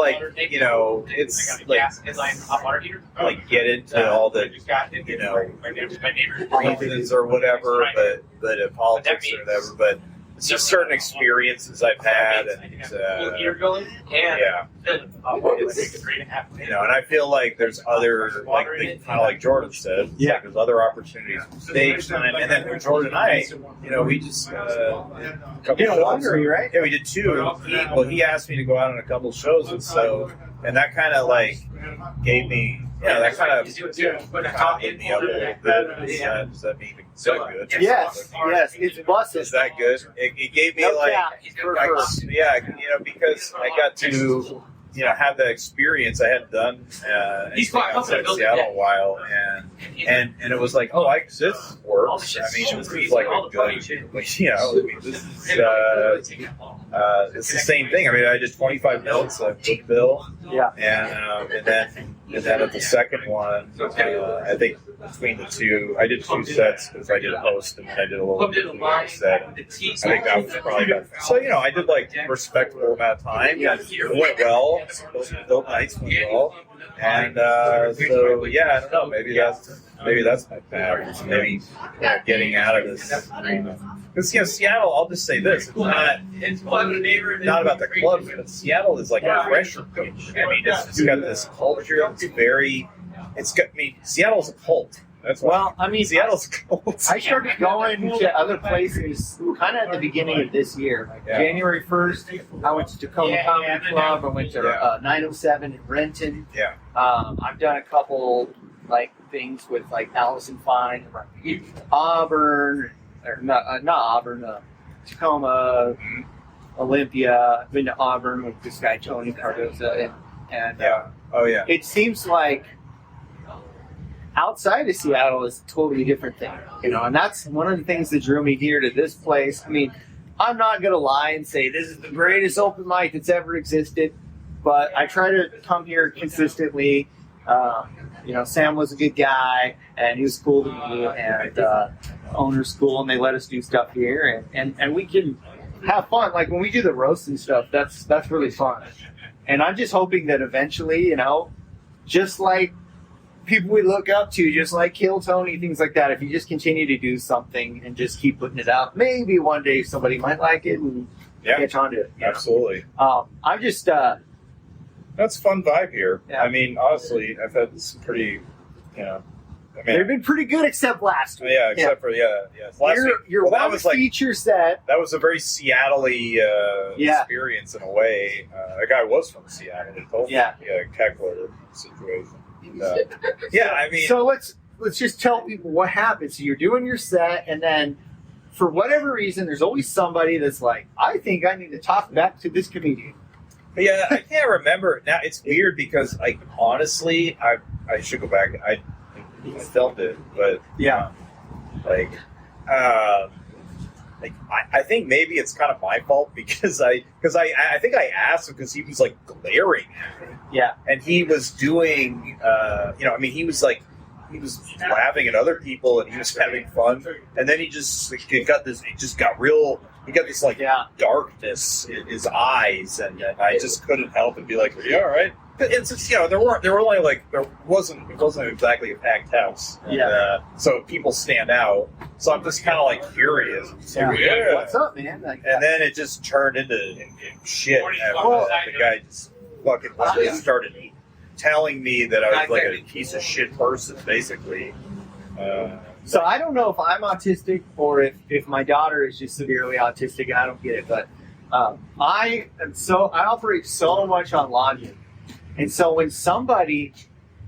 it's like get into all the reasons or whatever, but politics or whatever. But it's just certain experiences I've had, and and I feel like there's other kind of like Jordan said, there's other opportunities on stage, and then for Jordan and I, we just did a laundry, right? Yeah, we did 2. He asked me to go out on a couple shows, and that kind of gave me. Yeah, that kind of hit me up a little bit. Does that mean it's so good? Yes, it's buses. Is that good? It gave me because I got to have that experience I hadn't done outside of Seattle a while, and it was like, this works. It was like a good, this is it's the same thing. I did 25 minutes of book bill, and then And then at the second one, I think between the two, I did 2 sets because I did a host and then I did a little bit of a set. I think that was probably about. So I did like a respectable amount of time. It went well. Those nights went well. And so I don't know. Maybe that's my path. Maybe getting out of this. Because Seattle, I'll just say this: it's not about the clubs, but Seattle is like a pressure cooker. I mean, it's got this culture. Seattle's a cult. That's Seattle's a cult. I started going to other places kind of at the beginning of this year. Like January 1st, I went to Tacoma Comedy Club. I went to 907 in Renton. Yeah. I've done a couple things with Allison Fine, Auburn, or not Auburn, Tacoma, Olympia. I've been to Auburn with this guy Tony Cardoza, and it seems like outside of Seattle is a totally different thing, and that's one of the things that drew me here to this place. I mean, I'm not gonna lie and say this is the greatest open mic that's ever existed, but I try to come here consistently. Sam was a good guy, and he was cool to me, and owner's cool, and they let us do stuff here, and we can have fun. Like when we do the roast and stuff, that's really fun. And I'm just hoping that eventually, just like people we look up to, just like Kill Tony, things like that, if you just continue to do something and just keep putting it out, maybe one day somebody might like it and catch on to it. Absolutely. I'm just... That's a fun vibe here. Yeah. I mean, honestly, I've had some pretty, they've been pretty good except last week. Yeah, except for last week. Your one feature set. That was a very Seattle-y experience in a way. A guy was from Seattle. He told me. Keckler situation. I mean. So let's just tell people what happened. So you're doing your set, and then for whatever reason, there's always somebody that's like, I think I need to talk back to this comedian. Yeah, I can't remember. Now, it's weird because, honestly, I should go back. I filmed it, but, I think maybe it's kind of my fault because I think I asked him because he was, glaring at me. Yeah. And he was doing, he was laughing at other people and he was having fun. And then he just got this darkness in his eyes, and I just couldn't help but be like, "Are you all right?" It's just, there wasn't exactly a packed house, and, so people stand out. So I'm just kind of curious. So, what's up, man? And then it just turned into shit. The guy just fucking started telling me that I was a piece of shit person, basically. So I don't know if I'm autistic or if my daughter is just severely autistic and I don't get it, but I operate so much on logic. And so when somebody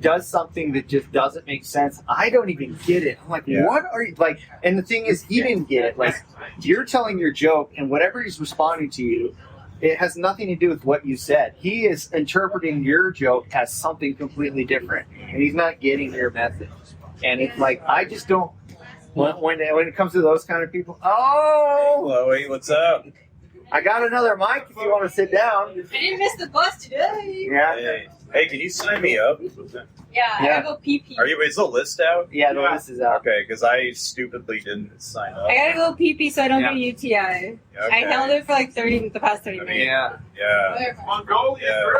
does something that just doesn't make sense, I don't even get it. I'm like, what are you and the thing is, he didn't get it. You're telling your joke and whatever he's responding to you, it has nothing to do with what you said. He is interpreting your joke as something completely different, and he's not getting your message. And it's I just don't. When it comes to those kind of people, Chloe, what's up? I got another mic if you want to sit down. I didn't miss the bus today. Yeah. Hey, can you sign me up? I gotta go pee-pee. Is the list out? Yeah, the list is out. Okay, because I stupidly didn't sign up. I gotta go pee-pee so I don't get a UTI. Okay. I held it for the past 30 minutes. Yeah.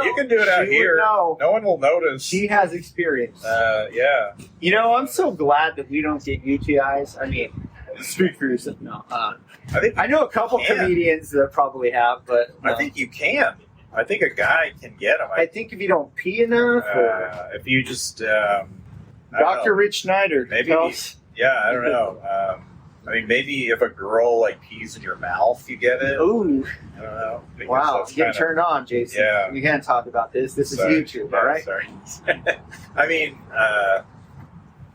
You can do it out here. No one will notice. She has experience. I'm so glad that we don't get UTIs. I mean, speak for yourself. No. I know a couple comedians that probably have, but no. I think you can. I think a guy can get them. I think if you don't pee enough, or if you just Dr. Rich Schneider. Maybe. I don't know. Maybe if a girl pees in your mouth, you get it. Ooh. I don't know. Wow, get turned on, Jason. Yeah. We can't talk about this. This is YouTube, all right? Sorry.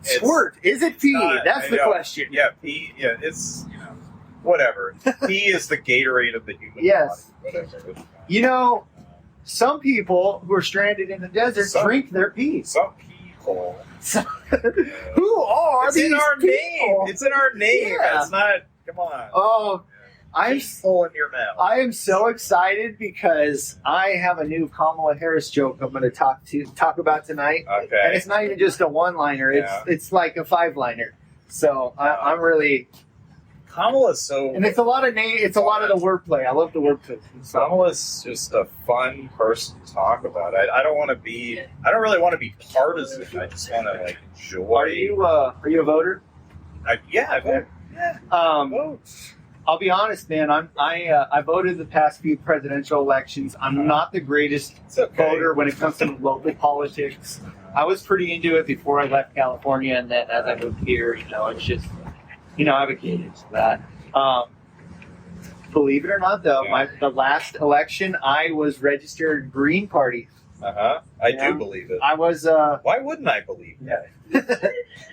Squirt. Is it pee? That's the question. Yeah, pee. Yeah, it's, whatever. Pee is the Gatorade of the human body. Whatever. Some people who are stranded in the desert drink their pee. Some people. Who are it's these in our people? name. It's in our name. Yeah. It's not. Come on. Oh, I'm full in your mouth. I am so excited because I have a new Kamala Harris joke I'm going to talk about tonight, Okay. and it's not even just a one-liner; Yeah. it's like a five-liner. So I'm really, Kamala's so. and it's a lot of it's a lot of the wordplay. I love the wordplay. So, Kamala's just a fun person to talk about. I don't want to be. I don't really want to be partisan. I just want to like enjoy. are you a voter? Yeah, I vote. Yeah. Vote. I'll be honest, man. I voted the past few presidential elections. I'm not the greatest It's okay. voter when it comes to local politics. I was pretty into it before I left California, and then as I moved here, it's just, advocated for that. Believe it or not, though, the last election, I was registered Green Party. I Yeah. do believe it. I was, Why wouldn't I believe that?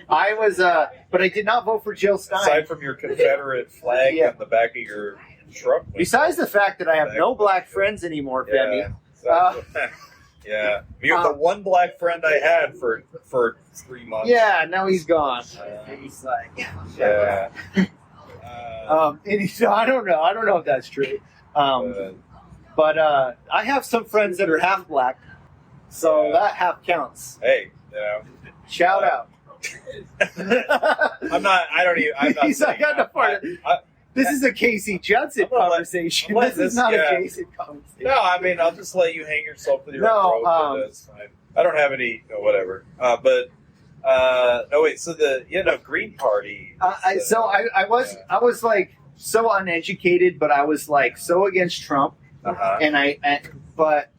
I was, but I did not vote for Jill Stein. Aside from your Confederate flag Yeah. on the back of your truck. Besides the fact that I have no black friends anymore, Femi. Yeah. You're the one black friend I had for 3 months. Yeah, now he's gone. He's like, Yeah. and so I don't know. I don't know if that's true. But I have some friends that are half black, so Yeah. that half counts. Hey, Shout out. I'm not He's like, saying I'm not part of it. This is a Casey Judson I'm gonna let- conversation. I'm This letting is not this- a yeah. Jason conversation. No, I mean, I'll just let you hang yourself with your No, own rope. That's fine. I don't have any, whatever. No, wait. So Green Party. I was like so uneducated, but I was like so against Trump, but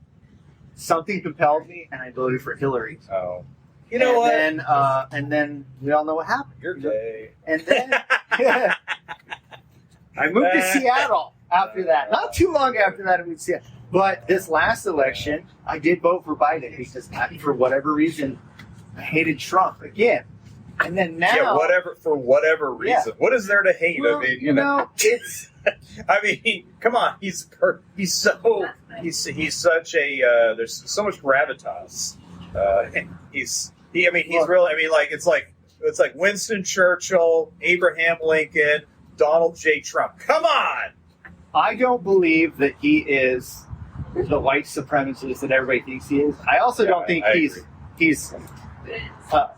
something compelled me, and I voted for Hillary. Oh, you know what? And then we all know what happened. You're gay. And then I moved to Seattle after that. Not too long after that, I moved to Seattle. But this last election, I did vote for Biden because, for whatever reason, I hated Trump again. And then now, for whatever reason, Yeah. what is there to hate? well, I mean, it's I mean, come on, he's such a there's so much gravitas. He's really. I mean, it's like Winston Churchill, Abraham Lincoln, Donald J. Trump. Come on. I don't believe that he is the white supremacist that everybody thinks he is. I also don't think I he's.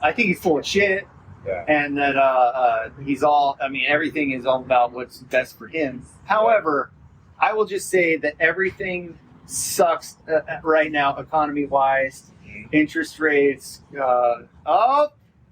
I think he's full of shit. Yeah. And that he's all, everything is all about what's best for him. However, I will just say that everything sucks right now, economy-wise, interest rates.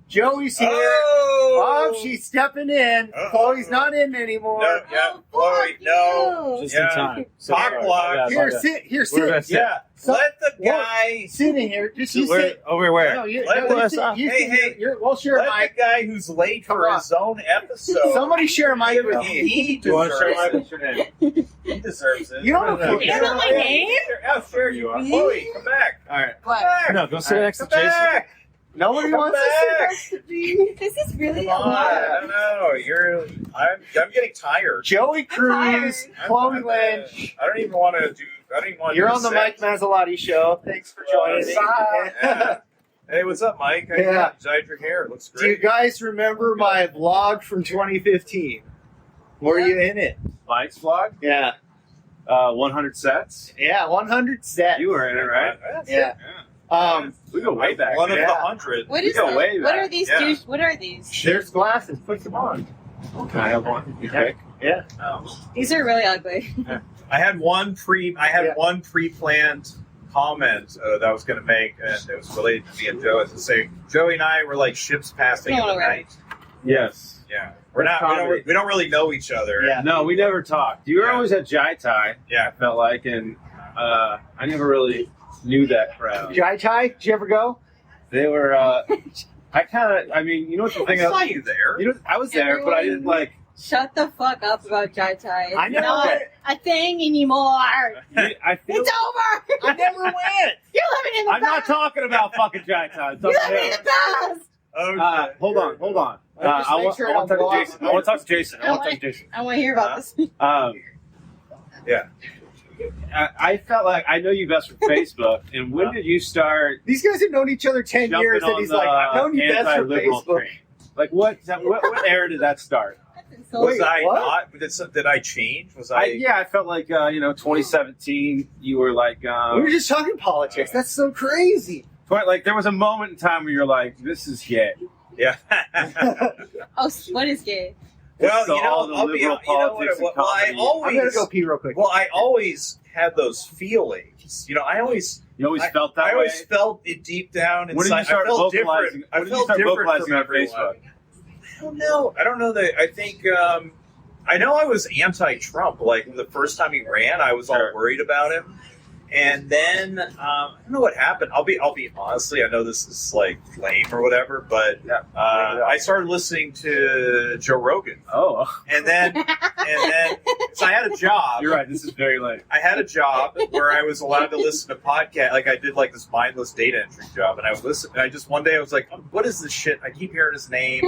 Joey's here. Oh, she's stepping in. Uh-oh. Chloe's not in anymore. No, yeah, Chloe, no. Just Yeah. in time. Cock block. Here, sit. Where did I Sit. sit? Yeah, So- let the guy. Sitting here. Just you Where, sit. over where? No, you, Let no, you us- sit. You hey, sit hey. here. Well, sure, Let Mike. the guy who's late Come for on. his own episode. Somebody share a mic with me. He You want to deserves share it. what's your name? He deserves it. You don't know You don't know my name? Oh, sure you are. Chloe, come back. All right. What? Come back. No, go sit next to Come Jason. back. Nobody Come wants back. to sit next to me. This is really Come on. hard. No, I'm getting tired. Joey Cruz, Chloe Lynch. I don't even want to do. I don't even want to. You're do on the set. Mike Mazzalotti show. Thanks for joining me. Yeah. Hey, what's up, Mike? How you Yeah. doing? Dyed your hair. It looks Do you great. guys remember my vlog from 2015? Were you in it? Mike's vlog, Yeah. 100 sets. Yeah, 100 sets. You were in it, right? Yeah. We go way back. One of Yeah. the 100. What We is go this? way What back. are these? Yeah. What are these? There's glasses. Put them on. Can I have one? You pick. Yeah. These are really ugly. I had one pre-planned comment that I was going to make, and it was related to me and Joe. To say, Joey and I were like ships passing in the Oh, right. night. Yes. Yeah, we're That's not. comedy. We don't really know each other. Yeah. No, we never talked. You were Yeah. always at Jai Tai, Yeah. I felt like, and I never really knew that crowd. Jai Tai, did you ever go? They were, you know what the I thing saw is? you there. You know, I was there, but I didn't like. Shut the fuck up about Jai Tai. It's I never not went. a thing anymore. I feel. It's over. I never went. You're living in the I'm not past. talking about fucking Jai Tai. You're living in the past. Oh, shit. Hold on. Just I make want sure to I'm talk to blocked. Jason. I want to talk to Jason. I want to hear about this. Yeah. I felt like I know you best from Facebook, and when did you start These guys have known each other 10 jumping years, and on he's the like, I've known you best from anti-liberal Facebook. train? Like what era did that start? That's So Was Wait, I what? not? Did I change? Was I? I felt like 2017. You were like, We were just talking politics. That's so crazy. like there was a moment in time where you're like, this is gay. Yeah. Oh, what is gay? Well, So you know, all the I'll be, liberal you know politics what, and well, I comedy. always, I'm gonna go pee real quick. well, I always had those feelings. You know, I always felt that I way. always felt it deep down inside. When did you start I felt vocalizing? different. I When did you felt start different vocalizing from on everyone. Facebook? I don't know. I don't know that. I think I know I was anti-Trump. Like the first time he ran, I was all Sure. worried about him. And then I don't know what happened. I'll be honestly. I know this is like lame or whatever, but I started listening to Joe Rogan, Oh, and then so I had a job. you're right. This is very late. I had a job where I was allowed to listen to podcasts. Like I did like this mindless data entry job, and I would listen. And I just one day I was like, "What is this shit?" I keep hearing his name.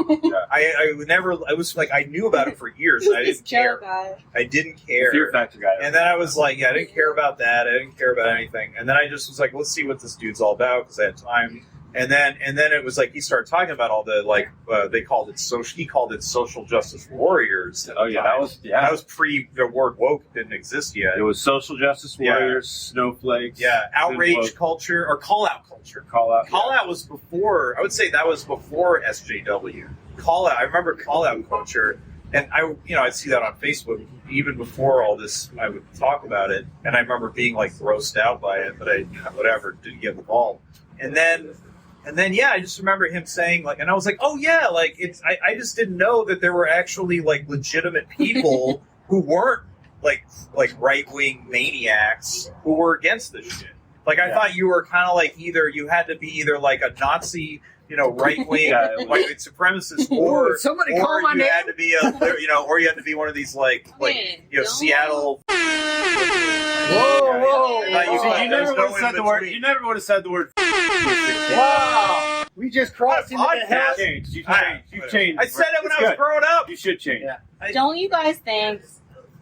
I would never. I was like, I knew about it for years. And I This didn't Joe care. guy. I didn't care. Fear Factor guy. And then I was like, yeah, I didn't care about that. I didn't care about anything. And then I just was like, let's see what this dude's all about because I had time. And then it was like he started talking about all the like they called it social. He called it social justice warriors. Oh yeah, that was pre the word woke didn't exist yet. It was social justice warriors, snowflakes. Yeah, outrage woke. culture or call out culture. Call out. Call out was before. I would say that was before SJW. Call out. I remember call out culture, and I'd see that on Facebook even before all this. I would talk about it, and I remember being like grossed out by it, but I whatever didn't get involved. And then yeah, I just remember him saying like, and I was like, oh yeah, like it's. I just didn't know that there were actually like legitimate people who weren't like right wing maniacs who were against this shit. Like I thought you were kind of like you had to be either like a Nazi, right wing white supremacist, or Somebody call my you name. had to be or you had to be one of these Seattle. Whoa. Not you, See, but you there's never no would have said the word. in-between. You never would have said the word. Wow. We just crossed into the Podcast. house. Changed. You've Ah, changed. You've changed. I said it when It's I was good. growing up. You should change. Yeah. Don't you guys think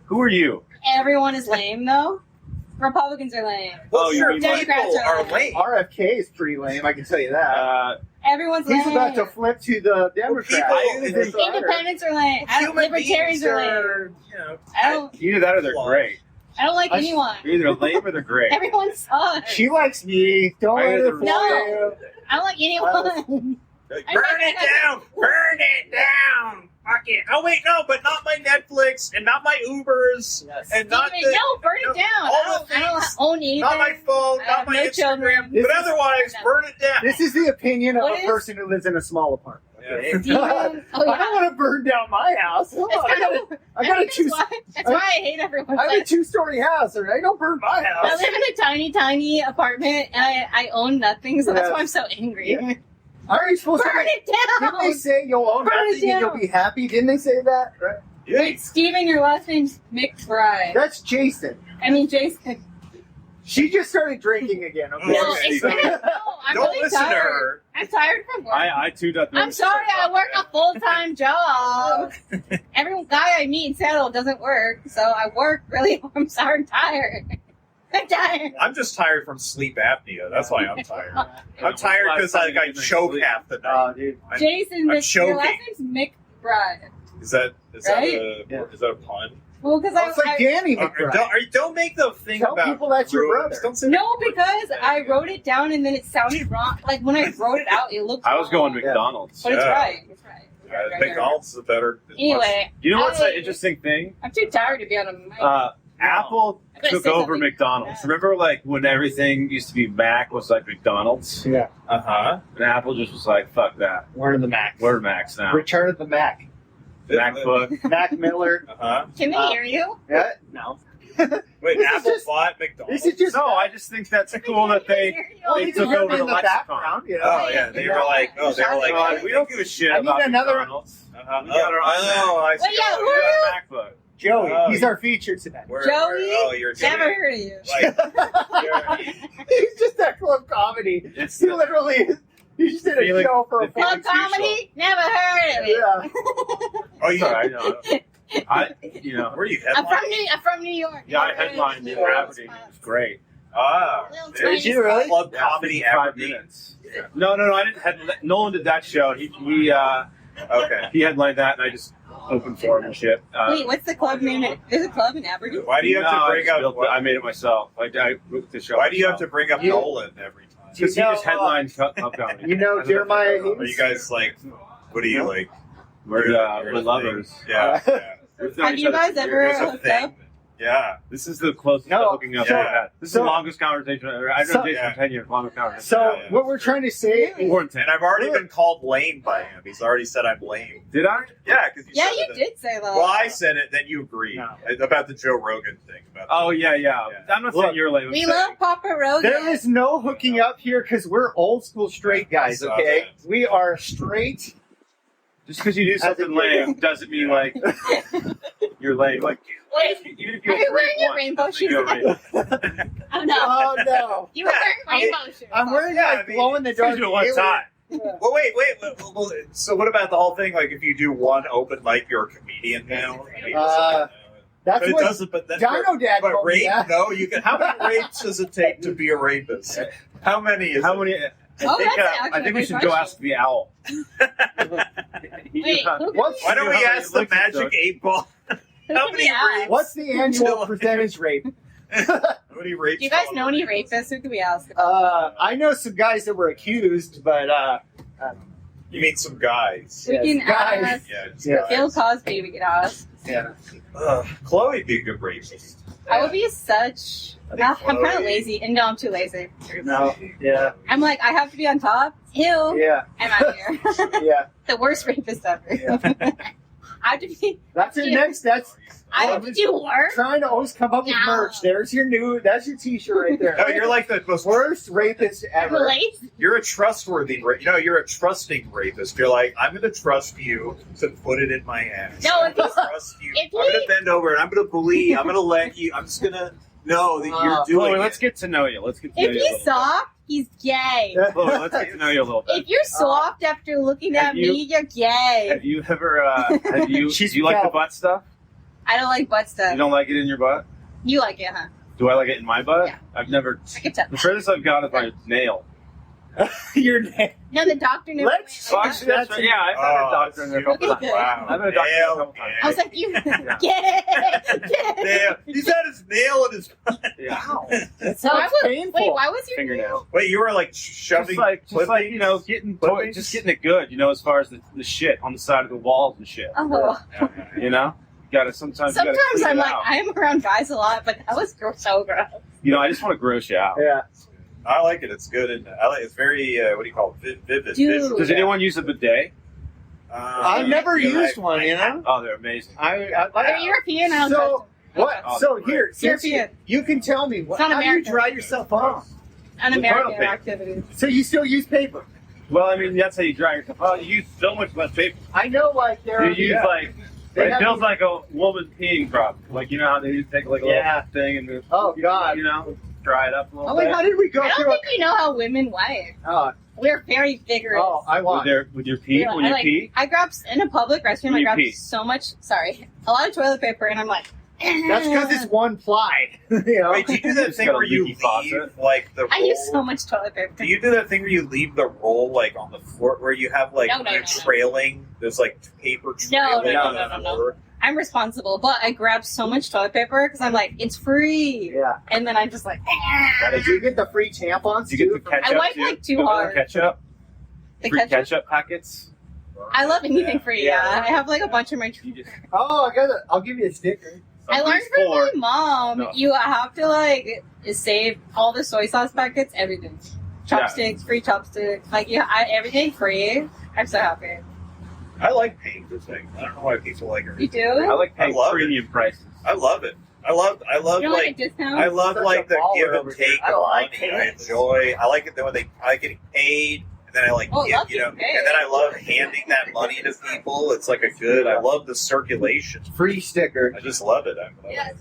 Who are you? everyone is lame though? Republicans are lame. Well, Oh, you sure, mean Democrats people are are lame. RFK is pretty lame, I can tell you that. Everyone's He's lame. about to flip to the Democrats. people- Independents are lame. Libertarians are lame. Either that or they're great. I don't like anyone. They're either lame or they're great. Everyone sucks. She likes me. Don't let her fool No. you. I don't like anyone. Burn it down! Burn it down! Fuck it. Oh wait, no, but not my Netflix and not my Ubers and not Steven, the no, burn it down. all the I don't things. own anything. Not my phone, I not have my no Instagram, children. This but is- otherwise, burn it down. This is the opinion of What a is- person who lives in a small apartment. Yeah. Steven, oh I yeah. don't want to burn down my house. I got a two. That's why I hate everyone. I have a 2-story house, and I don't burn my I house. live in a tiny, tiny apartment, and I own nothing, so that's why I'm so angry. Yeah. Are you supposed Burn to? it Didn't they down! say you'll own Burn it everything and you'll down. be happy? Didn't they say that? Right. Wait, Steven, your last name's McBride. That's Jason. I mean, Jason. She just started drinking again. Okay. No, Okay. it's no, I'm Don't really listen to tired. her. I'm tired from work. I tuned up. I'm sorry, I work a full-time job. Every guy I meet in Seattle doesn't work, so I work really. I'm sorry, I'm tired. I'm tired. I'm just tired from sleep apnea. That's why I'm tired. Yeah, I'm tired because I choke half the night. Oh, dude. Jason, I'm your choking. last name's McBride. Is that Right? is that a pun? Well, because Oh, it's like Danny McBride. Don't make the thing Tell about people that's your Cruz. brother. Don't say no, because I wrote it down and then it sounded wrong. Like when I wrote it out, it looked I was going wrong. McDonald's. But it's Yeah. right. It's right. McDonald's is a better. Anyway, You know what's an I- interesting thing? I'm too tired to be on a mic. Apple I gotta took say over something. McDonald's. Yeah. Remember, like when everything used to be Mac was like McDonald's, Yeah. Uh and Apple just was like, "Fuck that, Word of the Mac. we're Macs now." Return of the Mac. MacBook. Mac Miller. Uh huh. Can they hear you? Yeah. No. Wait, This is Apple just- bought McDonald's. This is just. No, I just think that's cool that they. Oh, they you took can hear over me the in the lexicon. background. You know? Oh yeah, they were like, We don't give a shit I need about another- McDonald's. uh-huh. We got our I see. Wait, yeah, who We are you? got a MacBook. Joey. Oh, He's yeah. our feature today. Joey? Oh, you're Joey. Never heard of you. Like, He's just at club comedy. It's He literally. He just did a Feeling- show for a the full. Club comedy? Never heard of it. Yeah. oh, you. Sorry, no. Where are you I'm headlining? from New York. Yeah, I headlined in Gravity. It was great. Ah, Little did tiny you really? Club Yeah, comedy 55 Aberdeen. minutes. No, I didn't. Nolan did that show. Okay. He headlined that, and I just opened for him and shit. Wait, what's the club name? There's a club in Aberdeen? Why do you have to bring up? I made it myself. I booked the show. Why do you have to bring up Nolan every time? Because he just headlined Cup Comedy. You know Jeremiah Are you guys like? What do you like? We're lovers. Yeah. We've known Have each you other guys for ever years. hooked up? Yeah. This is the closest No, to hooking up so- I've had. This is so- the longest conversation ever. I've known Jason for 10 years. Longest conversation. So Yeah. what we're trying to say is, More than 10. And I've already been called lame by him. He's already said I'm lame. Did I? Yeah, because Yeah, you did say that. Well, I said it, then you agreed No. about the Joe Rogan thing. About Oh, yeah. Yeah. I'm not Look, saying you're lame. I'm We saying- love Papa Rogan. there is no hooking up here because we're old school straight guys. I saw Okay, that. we are straight. Just because you do something lame doesn't mean, like, you're lame. Like, Wait, even if are you agree wearing your once, rainbow doesn't mean you're shoes? lame. Oh no. Oh no, You were wearing rainbow shoes. I'm wearing Yeah, like I mean, glow in the dark. Usually one time. Well, wait. Well, so what about the whole thing? Like, if you do one open mic, you're a comedian now. I mean, That's but it what doesn't. But then, Dino Dad but told me rape? that. No, you can. How many rapes does it take to be a rapist? How many? Is How it? many? Oh, that's I actually think a we good should go question. ask the owl. Wait, who What's Why don't we How many ask the licks it magic took? 8 ball? How could many we ask? rapes? What's the annual percentage rate? How many rapes? Do you guys know any rapists? Who could we ask? I know some guys that were accused, but You mean some guys? We can guys. ask Yeah. Just Yeah. Bill guys. Cosby. We could ask. yeah. Chloe'd be a good rapist. I would be such. I'm kind of Chloe. lazy, and no, I'm too lazy. No. Yeah. I'm like, I have to be on top. Ew. Yeah. I'm out here. Yeah. The worst rapist ever. Yeah. I have to be. That's your next. That's I have to do work. trying to always come up with No. merch. There's your new. That's your T-shirt right there. No, you're like the most. Worst rapist I'm ever. lazy. You're a trustworthy. You're a trusting rapist. You're like, I'm going to trust you to put it in my ass. No, I'm if going he's- to trust you. if I'm going he- to bend over and I'm going to believe. I'm going to let you. I'm just going to know that you're doing Chloe, it. let's get to know you. Let's get to know If you. a he's little soft, he's gay. bit. Chloe, let's get to know you a little bit. If you're soft after looking Have at you- me, you're gay. Have you ever? Have you? She's do you like the felt. butt stuff? I don't like butt You stuff. don't like it in your butt? You like it, huh? Do I like it in my butt? Yeah. I've never. I can tell. The furthest I've got is my nail. Your name. No, the doctor never. Let's- Oh, actually, that's right. Yeah, I've had a doctor in there a couple Okay, times. good. Wow. I've been a doctor Nail, a couple times. I was like, you gay. Nail. He's had his nail in his. Yeah. That's So I was. painful. Wait, why was your Fingernail. Wait, you were like shoving. Just like you know, getting clippings? just getting it good. You know, as far as the shit on the side of the walls and shit. Oh. You know, you gotta sometimes. You Sometimes gotta clean I'm it like, out. I'm around guys a lot, but that was so gross. You know, I just want to gross you out. Yeah. I like it. It's good, and I like. It's very. What do you call it? Vivid. Dude. visual. Does anyone use a bidet? I've never used one. You know. Oh, they're amazing. They're I European. I don't so what? Oh, So right. here, since European. you can tell me what, It's not how do you American. dry yourself off? An With American toilet paper. activity. So you still use paper? Well, I mean, that's how you dry yourself. Oh, you use so much less paper. I know, like there. You use like. They It have- feels like a woman peeing drop. Like, you know how they used to take like a Yeah. little thing and move, Oh God. you know, dry it up a little I'm like, bit. how did we go I don't through? think you know how women wipe. Oh, We're very vigorous. I With want. your pee? Yeah, When you I pee? I grab in a public restroom. When I you grab pee. so much. Sorry, a lot of toilet paper, and I'm like. That's because it's one ply. You know? Wait, do you do that It's thing got a where you leaky leave faucet. like the roll? I use so much toilet paper. Do you do that thing where you leave the roll like on the floor, where you have like No, no, you're no, no. trailing? There's like paper No, trailing no, on no, the no, no. floor. I'm responsible, but I grab so much toilet paper because I'm like, it's free, Yeah. and then I'm just like, Did you get the free tampons? Do you get the too? ketchup I wipe, too? like, too Remember the hard. Ketchup? the Free ketchup. ketchup packets? I love anything free. Yeah. Yeah, I have like a bunch of my. You just, Oh, I got it. I'll give you a sticker. I learned from my mom. No. You have to like save all the soy sauce packets, everything, chopsticks, free chopsticks, like everything free. I'm so happy. I like paying for things. I don't know why people like it. You do? I like paying I love premium prices. I love it. I love You don't like a like discount? I love Such like a the baller give and over here. take I of like money. I it. enjoy. I like it when I like getting paid, and then I like Oh, give, love you know, getting paid. and then I love handing that money to people. It's like a good. I love the circulation. Free sticker. I just love it.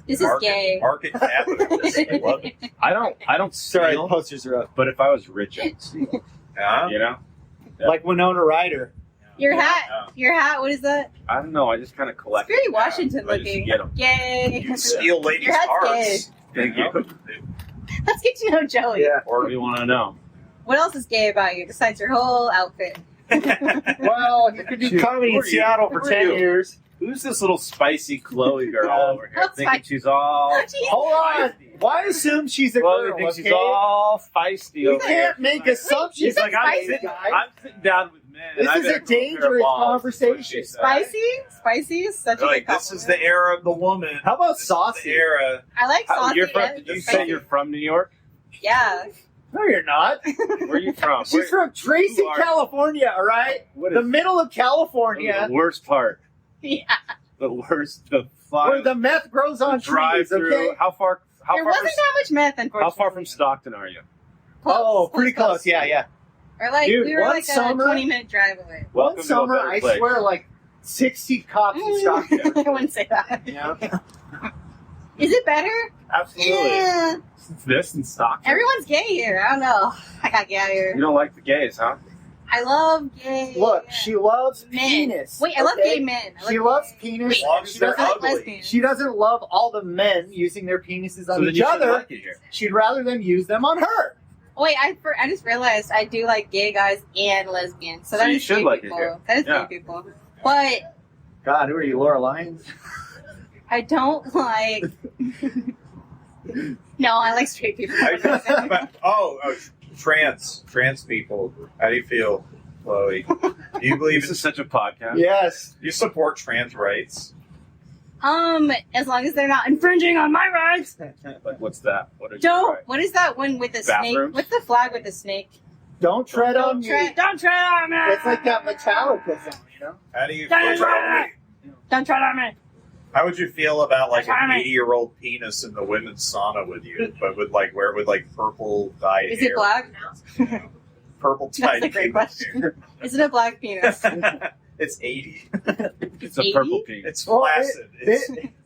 This is gay. Market capitalist. I love it. I don't Sorry, steal, posters are up. but if I was rich, I'd steal. Huh? You know? Like Winona Ryder. Your Yeah. hat. Your hat. What is that? I don't know. I just kind of It's collect. very Washington I just looking. get 'em. Yay. You steal ladies' Your hat's hearts. Thank you. Let's get to know Joey. Yeah. Or if you want to know. What else is gay about you besides your whole outfit? Well, you could do comedy in Seattle for 10 years. Who's this little spicy Chloe girl over here? That's Thinking fine. she's all. Hold on. Why assume she's a Chloe girl? thinks Okay? she's all feisty You over here. can't make assumptions. She's like, spicy, I'm sitting down with men. This and I is a better go clear dangerous balls, conversation. what she said. Spicy is such a Like, good this is the compliment. era of the woman. How about This is the saucy? era. I like saucy. You're from, and did you spicy. say you're from New York? Yeah. No, you're not. Where are you from? She's from Tracy, who are- California, all right? What The is middle of California, the worst part? Yeah. The worst. The fly. where the meth grows on drive trees, okay? through. How far? How There far? wasn't that much meth, unfortunately. How far from Stockton are you? Oh, pretty close. Yeah, yeah. Or like, Dude, we were one like summer- a 20-minute drive away. Welcome One to a summer, better I place. swear, like 60 cops in Stockton. I wouldn't say that. Yeah. Is it better? Absolutely. Yeah. This in Stockton. Everyone's gay here. I don't know. I gotta get out of You here. don't like the gays, huh? I love gay. Look, she loves men. penis. Wait, I love okay? gay men. I She love loves gay. penis. As long as She they're doesn't, I like ugly. lesbians. she doesn't love all the men using their penises on So then each you shouldn't other. like it here. She'd rather them use them on her. Wait, I just realized I do like gay guys and lesbians. So So that you is should gay like it people. here. That is Yeah. gay people. But God, who are you, Laura Lyons? I don't like. No, I like straight people. Trans people. How do you feel, Chloe? Do you believe This is such a podcast. Yes. you support trans rights? As long as they're not infringing on my rights. Like, what's that? What are you Don't. right? What is that one with the snake? Bathrooms? What's the flag with the snake? Don't tread on me. Don't tread on me. It's like that Metallica song, you know? How do you Don't feel? tread on me. Don't tread on me. How would you feel about like an Charming. 80-year-old penis in the women's sauna with you, but with like purple dyed Is hair? it black? Purple That's dyed a great hair. question. Is it a black penis? It's 80. It's a 80? purple penis. It's Well, flaccid.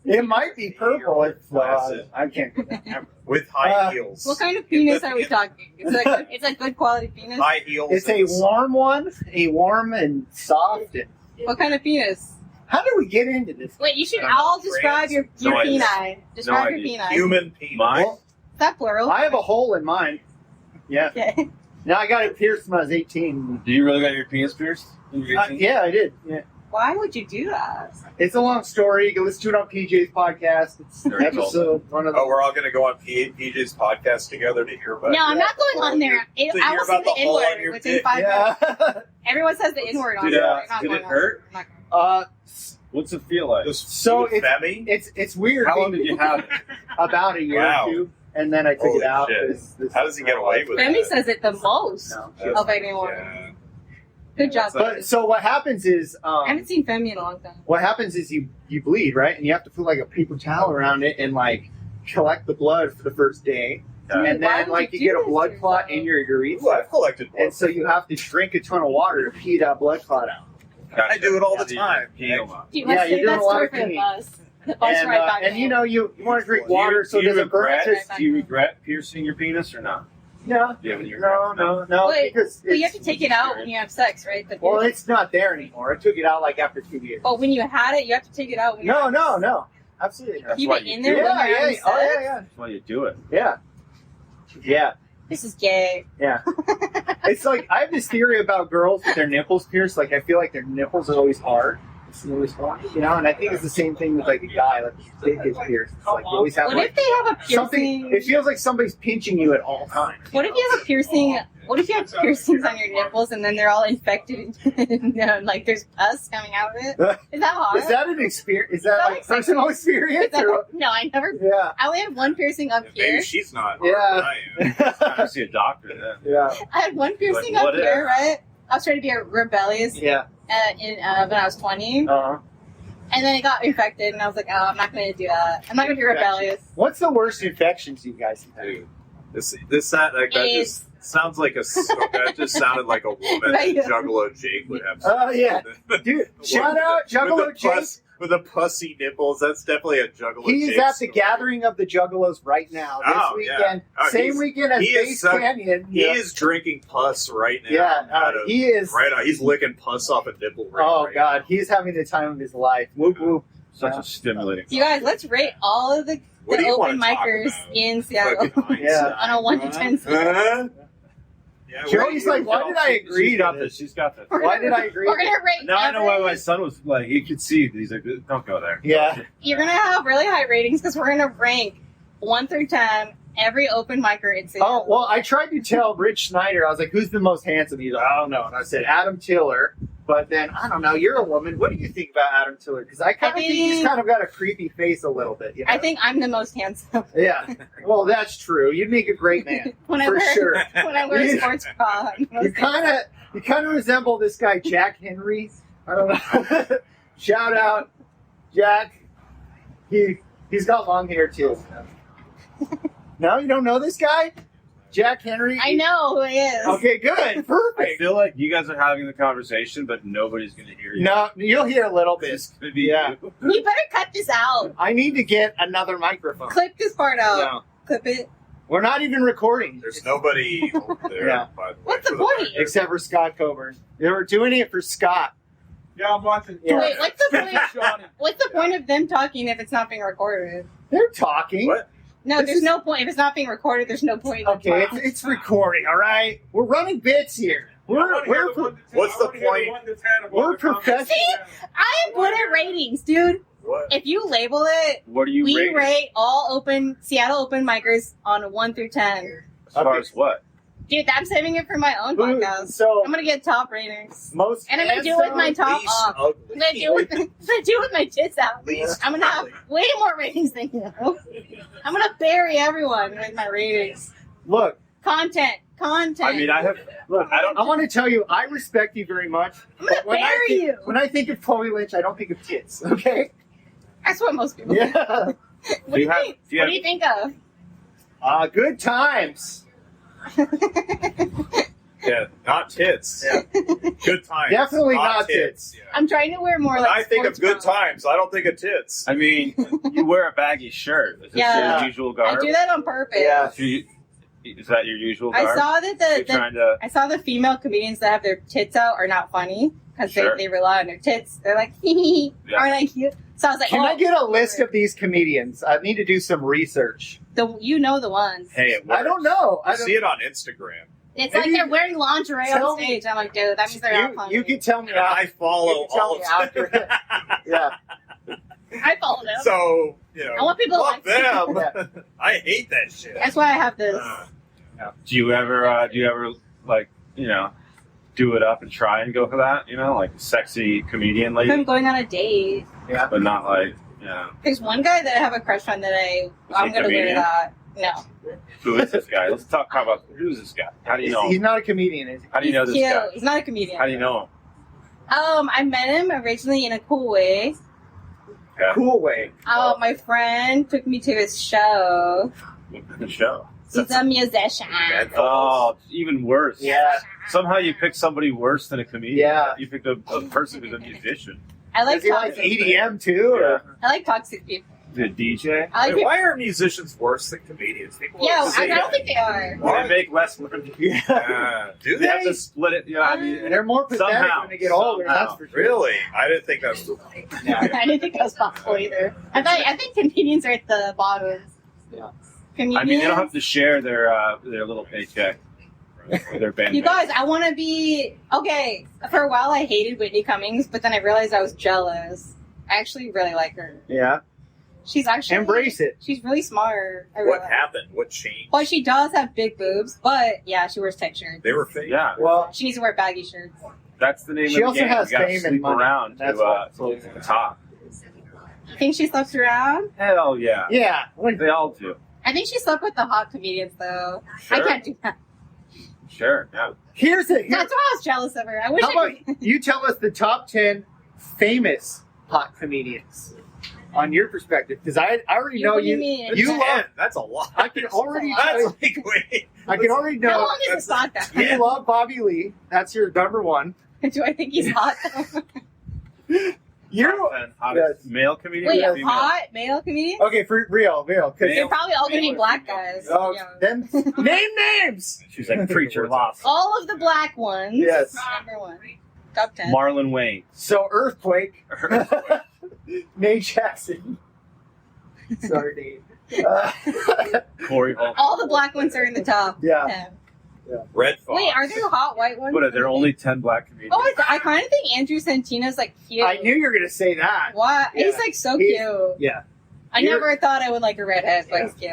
It might be purple. It's, Flaccid. I can't get that. With high heels. What kind of penis are we talking? It's a good quality penis. High heels. It's a warm one, a warm and soft. And, What kind of penis? how do we get into this? Wait, you should I don't know. all describe your No idea. peni. Describe No your idea. peni. human penis. Mine? Well, Is that plural? I have a hole in mine. Yeah. Okay. Now I got it pierced when I was 18. Do you really got your penis pierced? When you were 18? Yeah, I did. Yeah. Why would you do that? It's a long story. You can listen to it on PJ's podcast. It's Very episode one of Oh, the. we're all going to go on PJ's podcast together to hear about No, I'm not going on there. To hear I will say about the the N hole in word your within dick. 5 minutes. Yeah. Everyone says the N word on Did, there. uh, I'm not did going it on hurt? there. I'm not What's it feel like? Just So with Femi? it's weird. How long did you have it? About a year Wow. or two, and then I took Holy it out. shit. This How does he get away with going. Femi that? says it the most No. of anyone. Yeah. Good job. But so what happens is, I haven't seen Femi in a long time. what happens is you bleed, right, and you have to put like a paper towel around it and like collect the blood for the first day, and Why then would like you you do get a this blood to clot yourself? in your urethra, Ooh, I've collected blood. and so you have to drink a ton of water to pee that blood clot out. I do it all the time. Do you want Yeah, to you're say doing that a lot story of for the peeing. bus? The bus And, ride back and you home. know you want to drink water so it doesn't burn. regret- Do you regret piercing your penis or not? No, Do you have any no, regrets? no, Wait, because But you have it's, to take it out when you have sex, right? The well, penis. it's not there anymore. I took it out like after 2 years. But when you had it, you have to take it out. When No, you're no, absolutely not. Keep why it you in do there it. when Yeah, you're having yeah, oh sex? yeah, That's why you do it. yeah. This is gay. It's like I have this theory about girls with their nipples pierced. Like I feel like their nipples are always hard. It's always hard, you know. And I think it's the same thing with like a guy. Like his dick is pierced. It's like you always have What like if they have a something. piercing? It feels like somebody's pinching you at all times. What if you have a piercing? What if you have piercings on your nipples and then they're all infected and like there's pus coming out of it? Is that hard? Is that an experience? Is that Is that like like personal Is experience? that- Or, no, I never. yeah. I only had one piercing up Maybe here. she's not. Yeah. I am. I see a doctor then. Yeah. I had one piercing Like, up what if? here, right? I was trying to be rebellious Yeah. when I was 20, Uh-huh. and then it got infected, and I was like, oh, I'm not going to do that. I'm not going to be rebellious. What's the worst infections you guys have? Dude, that AIDS. just sounds like that just sounded like a woman Right. that Juggalo Jake would have. Oh, yeah. With Dude, shout out Juggalo the Jake. with the pussy nipples. That's definitely a Juggalo He Jake is at the story. gathering of the Juggalos right now. This Oh, yeah. weekend. Oh, Same he's- weekend as he is Base so- Canyon. He Yeah. is drinking pus right now. Yeah, out of- he is. right out. He's licking pus off a nipple ring. Oh, right God. now. He's having the time of his life. Whoop, whoop. Such Yeah. a stimulating. You guys, let's rate all of the What do you open wanna talk micers about? in Seattle Fucking Yeah. Einstein. on a 1 to 10 scale. Huh? Yeah, Joey's like, why did I agree She's to got this? this. She's got this. Why did I agree? We're gonna rate. Now I know why every- my son was like, he could see. He's like, don't go there. Yeah. You're gonna have really high ratings because we're gonna rank 1 through 10 every open micer in Seattle. Oh, well, I tried to tell Rich Schneider, I was like, who's the most handsome? He's like, I don't know. And I said, Adam Tiller. But then, I don't know, you're a woman. What do you think about Adam Tiller? Because I kind of think he's kind of got a creepy face a little bit. You know? I think I'm the most handsome Yeah. Well, that's true. You'd make a great man. when I For wear sure. when I wear a sports bra. I'm the You most handsome. kind of resemble this guy, Jack Henry. I don't know. Shout out, Jack. He's got long hair, too. No, you don't know this guy? Jack Henry? I know who he is. Okay, good. I Perfect. feel like you guys are having the conversation, but nobody's going to hear you. No, you'll hear a little bit. It's going to be Yeah. you. You better cut this out. I need to get another microphone. Clip this part out. No, Clip it. we're not even recording. There's nobody over there. Yeah. By the way, What's the for point? record. Except for Scott Coburn. They were doing it for Scott. Yeah, I'm watching. Yeah. Wait, what's the point? What's the point of them talking if it's not being recorded? They're talking. What? No, This there's is- no point. If it's not being recorded, there's no point. in them Okay, talking. it's recording, all right? We're running bits here. We're What's the point? we're professional. See? I am good at ratings, dude. What? If you label it, What are you we rating? rate all Seattle open micers on a 1 through 10. As far Okay. as what? Dude, I'm saving it for my own Who- podcast. So I'm gonna get top ratings. most And I'm gonna do it with my top Least off. ugly. I'm gonna do it with my tits out. Least I'm gonna have ugly. way more ratings than you. I'm gonna bury everyone with my ratings. look, Content. I mean, I don't. I want to tell you, I respect you very much. I'm gonna But when I bury think, you. When I think of Chloe Lynch, I don't think of tits. Okay? That's what most people think. Yeah. What do you think? do you What have- do you think of? Good times. Yeah, not tits. Yeah. Good times. Definitely not tits. Yeah. I'm trying to wear more When like I think of sports good bras. times. I don't think of tits. I mean, you wear a baggy shirt. Is this Yeah. your usual I garb? do that on purpose. Yeah. Is that your usual I garb? saw that You're trying to. I saw the female comedians that have their tits out are not funny because Sure. they rely on their tits. They're like, hee hee, Yeah. aren't I cute? So I was like, Can oh, I get a list of these comedians? I need to do some research. you know the ones. Hey, it works. I don't know. I see it on Instagram. It's like Maybe- they're wearing lingerie Tell on me- stage. I'm like, dude, that means they're not funny. You can tell me And I after. follow You can tell all me of after. them. Yeah. I follow them. So, you know, I want people to fuck like them. I hate that shit. That's why I have this. Do you ever like, do it up and try and go for that? Like sexy comedian I'm lady, going on a date. but not like, There's one guy that I have a crush on that I'm he gonna wear comedian? that. No. who is this guy? Let's talk about who's this guy? How do you know He's him? not a comedian, is he? How do you know this He's cute. guy? He's not a comedian. How do you know him? I met him originally in a cool way. Cool way. My friend took me to his show. The show. He's a musician. Oh, even worse. Yeah. Somehow you picked somebody worse than a comedian. Yeah. You picked a person who's a musician. I like Does he like toxic. EDM too? Or? I like toxic people. The DJ. I like Hey, people. why are musicians worse than comedians? People Yeah, always say I don't that. think they are. Well, they make less money. Yeah. Do They have they? to split it. I mean, They're more pathetic Somehow. when they get older, Somehow. that's for sure. Really? I didn't think that was. I didn't think that was possible either. I think comedians are at the bottom. Yeah. Comedians. I mean, they don't have to share their little paycheck with their band. You guys, I want to be okay. For a while, I hated Whitney Cummings, but then I realized I was jealous. I actually really like her. Yeah. She's actually Embrace it. She's really smart. I What realize. happened? What changed? Well, she does have big boobs, but yeah, she wears tight shirts. They were fake. Yeah, Well, She needs to wear baggy shirts. that's the name She of the also game. has You gotta fame and sleep money. around That's to what- the top. You think she slept around? Hell yeah. yeah. They all do. I think she slept with the hot comedians, though. Sure. I can't do that. Sure. Yeah. Here's it. That's why I was jealous of her. I wish How I about could. you tell us the top 10 famous hot comedians on your perspective? Because I already know What do you. you mean? You Ten. love. That's a lot. I can already. That's like wait. I can already How know. long is this podcast? You love Bobby Lee. That's your number one. Do I think he's hot? You're Top 10 hottest Yes. male comedian. Wait, or a female? hot male comedian? okay for real. Because They're probably all going to be black guys. oh, Yeah. then name names. She's like preacher lost. All of the black ones. Yes. Number one. Top 10. Marlon Wayne. So Earthquake. Nate Jackson. Sorry, Nate. Corey Holcomb. All the black ones are in the top Yeah. 10. Red Fox. Wait, are there hot white ones? But are there only 10 black comedians? Oh, I kind of think Andrew Santino's like cute. I knew you were gonna say that. What? Yeah. He's like so He's- cute. Yeah. I never thought I would like a redhead, but he's cute.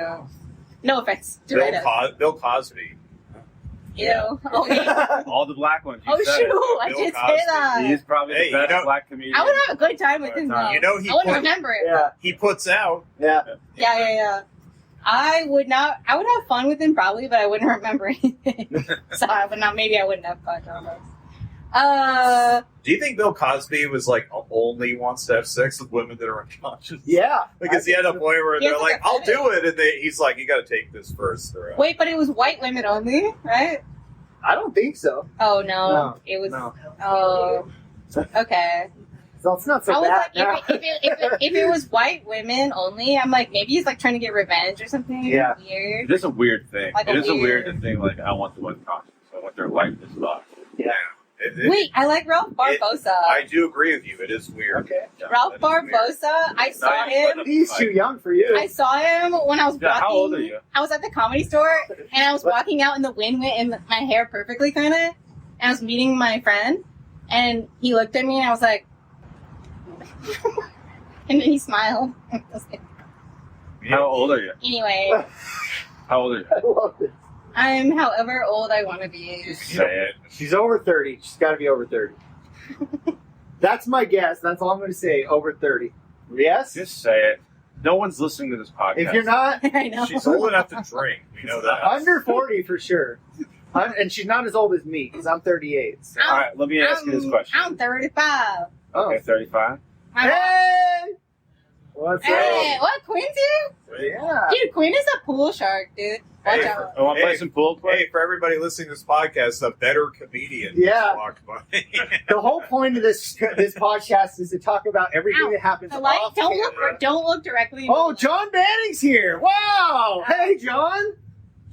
No offense to redhead. Bill Cosby. Ew. Oh, yeah. All the black ones. You Oh, said shoot. it. I Bill did Cosby. say that. He's probably Hey, the you best know- black comedian. I would have a good time with him, though. You know, he I wouldn't put- remember it. Yeah. He puts out. Yeah. Yeah. I would have fun with him probably, but I wouldn't remember anything. So I would not, maybe I wouldn't have fun. Do you think Bill Cosby was like only wants to have sex with women that are unconscious? Yeah. Because he had a point where He has they're like like, a "I'll fetish. do it," and he's like, "You got to take this first." Or, Wait, but it was white women only, right? I don't think so. Oh, no. No. It was, No. oh, okay. So it's not so I was bad like, now. if it was white women only, I'm like, maybe he's like trying to get revenge or something. Yeah. Weird. It is a weird thing. Like it a is a weird- weird thing. Like, I want the unconscious. I want their life to suck. Yeah. Wait, I like Ralph Barbosa. I do agree with you. It is weird. Okay. Ralph that is weird. Barbosa, I saw Not him. even He's too young for you. I saw him when I was Yeah, walking. how old are you? I was at the Comedy Store, and I was walking out, and the wind went in my hair perfectly, kind of. And I was meeting my friend, and he looked at me, and I was like, and then he smiled. I was like, How old are you? anyway, How old are you? I love this. I'm however old I want to be. Say it. She's over 30. She's got to be over 30. That's my guess. That's all I'm going to say. Over 30. Yes? Just say it. No one's listening to this podcast. If you're not, I know. She's old enough to drink. We know that. under 40 for sure. And she's not as old as me because I'm 38. So. All right, let me ask you this question. I'm 35. Oh. Okay, 35. Hey! What's Hey, up? what, Quinn too? Yeah. Dude, Quinn is a pool shark, dude. Watch Hey, out. I want to play Hey, some pool. Hey, for everybody listening to this podcast, a better comedian Yeah. just walked by. The whole point of this podcast is to talk about everything Ow. that happens The light, off don't camera. look directly. Oh, John Banning's here! Wow! Hey, John!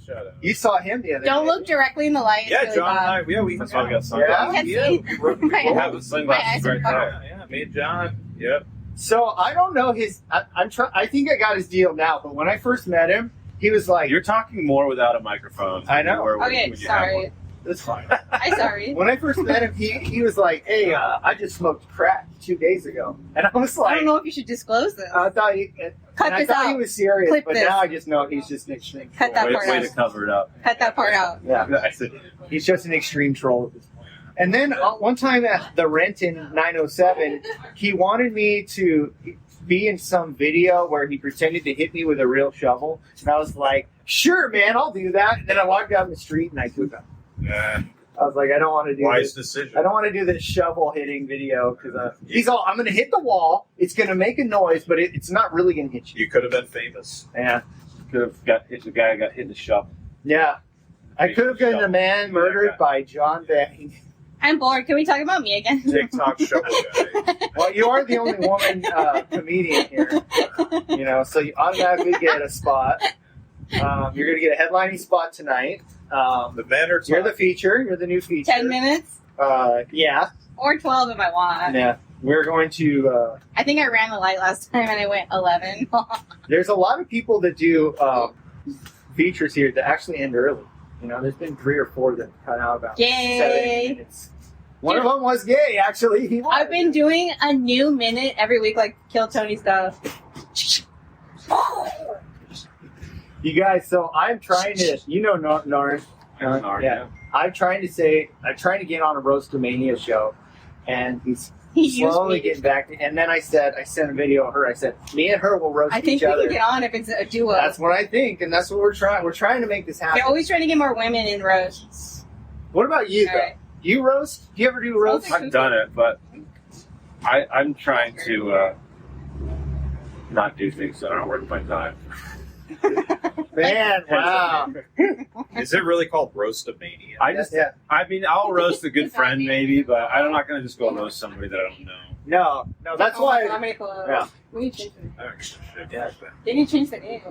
Shut up. You saw him the other Don't day. look directly in the light. It's Yeah, really John and bad. I, we That's why we got Yeah? sunglasses. Can't yeah, see. we wrote- My We'll eyes- have the sunglasses my eyes right are there. yeah, me and John. Yep. So I don't know his. I think I got his deal now. But when I first met him, he was like, You're talking more without a microphone. I know. than you were when Okay, you had sorry. one. "That's fine." I'm sorry. When I first met him, he was like, "Hey, I just smoked crack 2 days ago," and I was I like, don't know if you should discose this. I thought he, Cut and I this thought he out. was serious, Clip but this. now I just know he's just an extreme. Cut that troll. part Way out. to cover it up. Cut that part out. Yeah, I said, he's just an extreme troll at this point. And then one time at the Rent in 907, he wanted me to be in some video where he pretended to hit me with a real shovel, and I was like, "Sure, man, I'll do that." And then I walked down the street and I took him. I was like, "I don't want to do Wise this. decision. I don't want to do this shovel hitting video because he's all, I'm going to hit the wall. It's going to make a noise, but it's not really going to hit you." You could have been famous. Yeah, could have got hit. The guy got hit in the shovel. yeah. I could have been the man murdered by John Banning. I'm bored. Can we talk about me again? TikTok shovel guy. Well, you are the only woman comedian here, you know, so you automatically get a spot. You're going to get a headlining spot tonight. The men are You're the talking. feature. You're the new feature. 10 minutes? Yeah. Or 12 if I want. Yeah. We're going to. I think I ran the light last time and I went 11. There's a lot of people that do features here that actually end early. You know, there's been 3 or 4 that cut out about Yay. 7 minutes. One of them was gay, actually. He was. I've been doing a new minute every week, like Kill Tony stuff. You guys, so I'm trying to, you know, Narn. Yeah. I'm trying to get on a Roastamania show, and he's He used slowly me. getting back. And then I sent a video of her. I said, me and her will roast I think each we other. can get on if it's a duo. That's what I think, and that's what we're trying. We're trying to make this happen. They're always trying to get more women in roasts. What about you, though? All right. Do you roast? Do you ever do roast? Sounds I've done it, but I'm trying to not do things that aren't worth my time. Man, wow. Is it really called Roastamania? Yeah. I mean, I'll roast a good friend maybe, but I'm not going to just go roast somebody that I don't know. No, that's Oh my why. God, I'm gonna close. Yeah. We need to change the name. Oh, shit. Yeah. They need to change the name.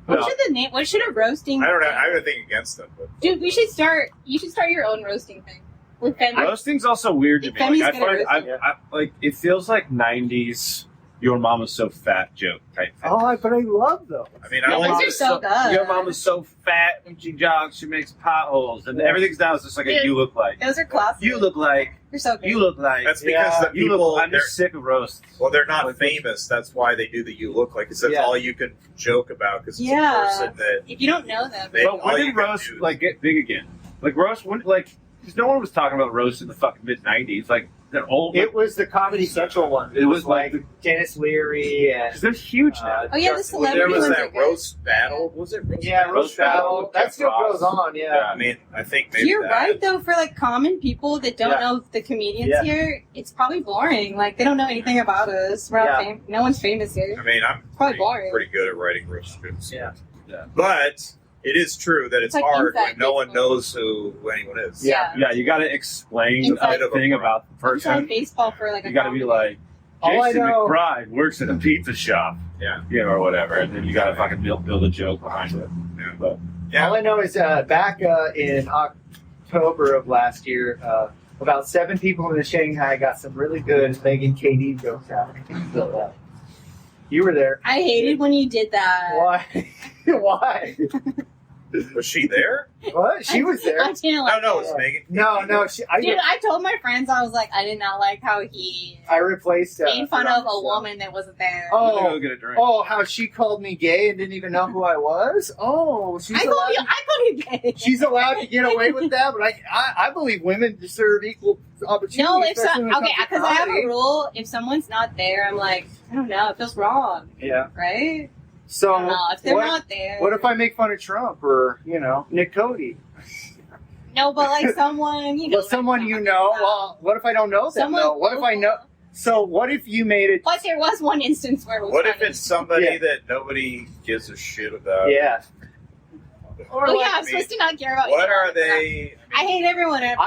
What No. should the name? What should a roasting? I don't know. I have a thing against them, but Dude, we should start. You should start your own roasting thing with Femi. Roasting's also weird to me. Femi's Like, I gonna find, roast you. like it feels like 90s your mom was so fat joke type thing. But I love those. I mean, Yeah, I those like are so good. Your mom was so fat when she jogs, she makes potholes, and everything's now is just like a Dude, you look like. Those are classic. You look like. You're so good. You look like. that's because the You people look. I'm just sick of roasts. well, they're not famous. That's why they do the you look like. Because that's Yeah. all you can joke about. Because it's Yeah. a person that If you don't know them, They- But all when you did can roast do- like get big again? Like roast when because no one was talking about roast in the fucking mid '90s. Like they're old. It was the Comedy Central one. It was like like Dennis Leary and because they're huge now. Oh, yeah, the Justin- celebrity there was ones that are good. roast battle. Was it roast Yeah, battle? roast battle. That still Ross. goes on. Yeah. I mean, I think maybe You're that. right though. For like common people that don't Yeah. know the comedians Yeah. here, it's probably boring. Like they don't know anything about us. We're not Yeah. no one's famous here. I mean, I'm Probably boring. pretty good at writing roast scripts. Yeah. But it is true that it's like hard inside when no one baseball. knows who anyone is. Yeah. Yeah, you got to explain Inside a thing about the Inside person. baseball for like a You got to be comedy. like, All I Jason know- McBride works at a pizza shop, Yeah. you know, or whatever, and then you got to fucking build a joke behind it. Yeah. But Yeah. All I know is back in October of last year, about 7 people in the Shanghai got some really good Megan KD jokes out. So, you were there. I hated when you did that. Why? Why? Was she there? What? She was there. I didn't like No, it. it's Megan. No. Dude, I told my friends, I was like, I did not like how he I replaced. made fun of a woman that wasn't there. I'm gonna Oh, go get a drink. how she called me gay and didn't even know who I was. Oh, she's I allowed. called you gay. She's allowed to get away with that, but I believe women deserve equal opportunity. No, if especially when it comes to because I have a comedy. rule. If someone's not there, I'm like, I don't know, it feels wrong, Yeah. right? So I don't know. If they're what, not there, what if I make fun of Trump or Nick Cody? no, but like someone you know, Well, someone you know. Well, what if I don't know them? someone Though? What if I know? So what if you made it? Plus, there was one instance where it was What if funny. it's somebody Yeah. that nobody gives a shit about? Yeah. Or Oh like yeah, I'm me. supposed to not care about. What you. are they? I hate everyone ever.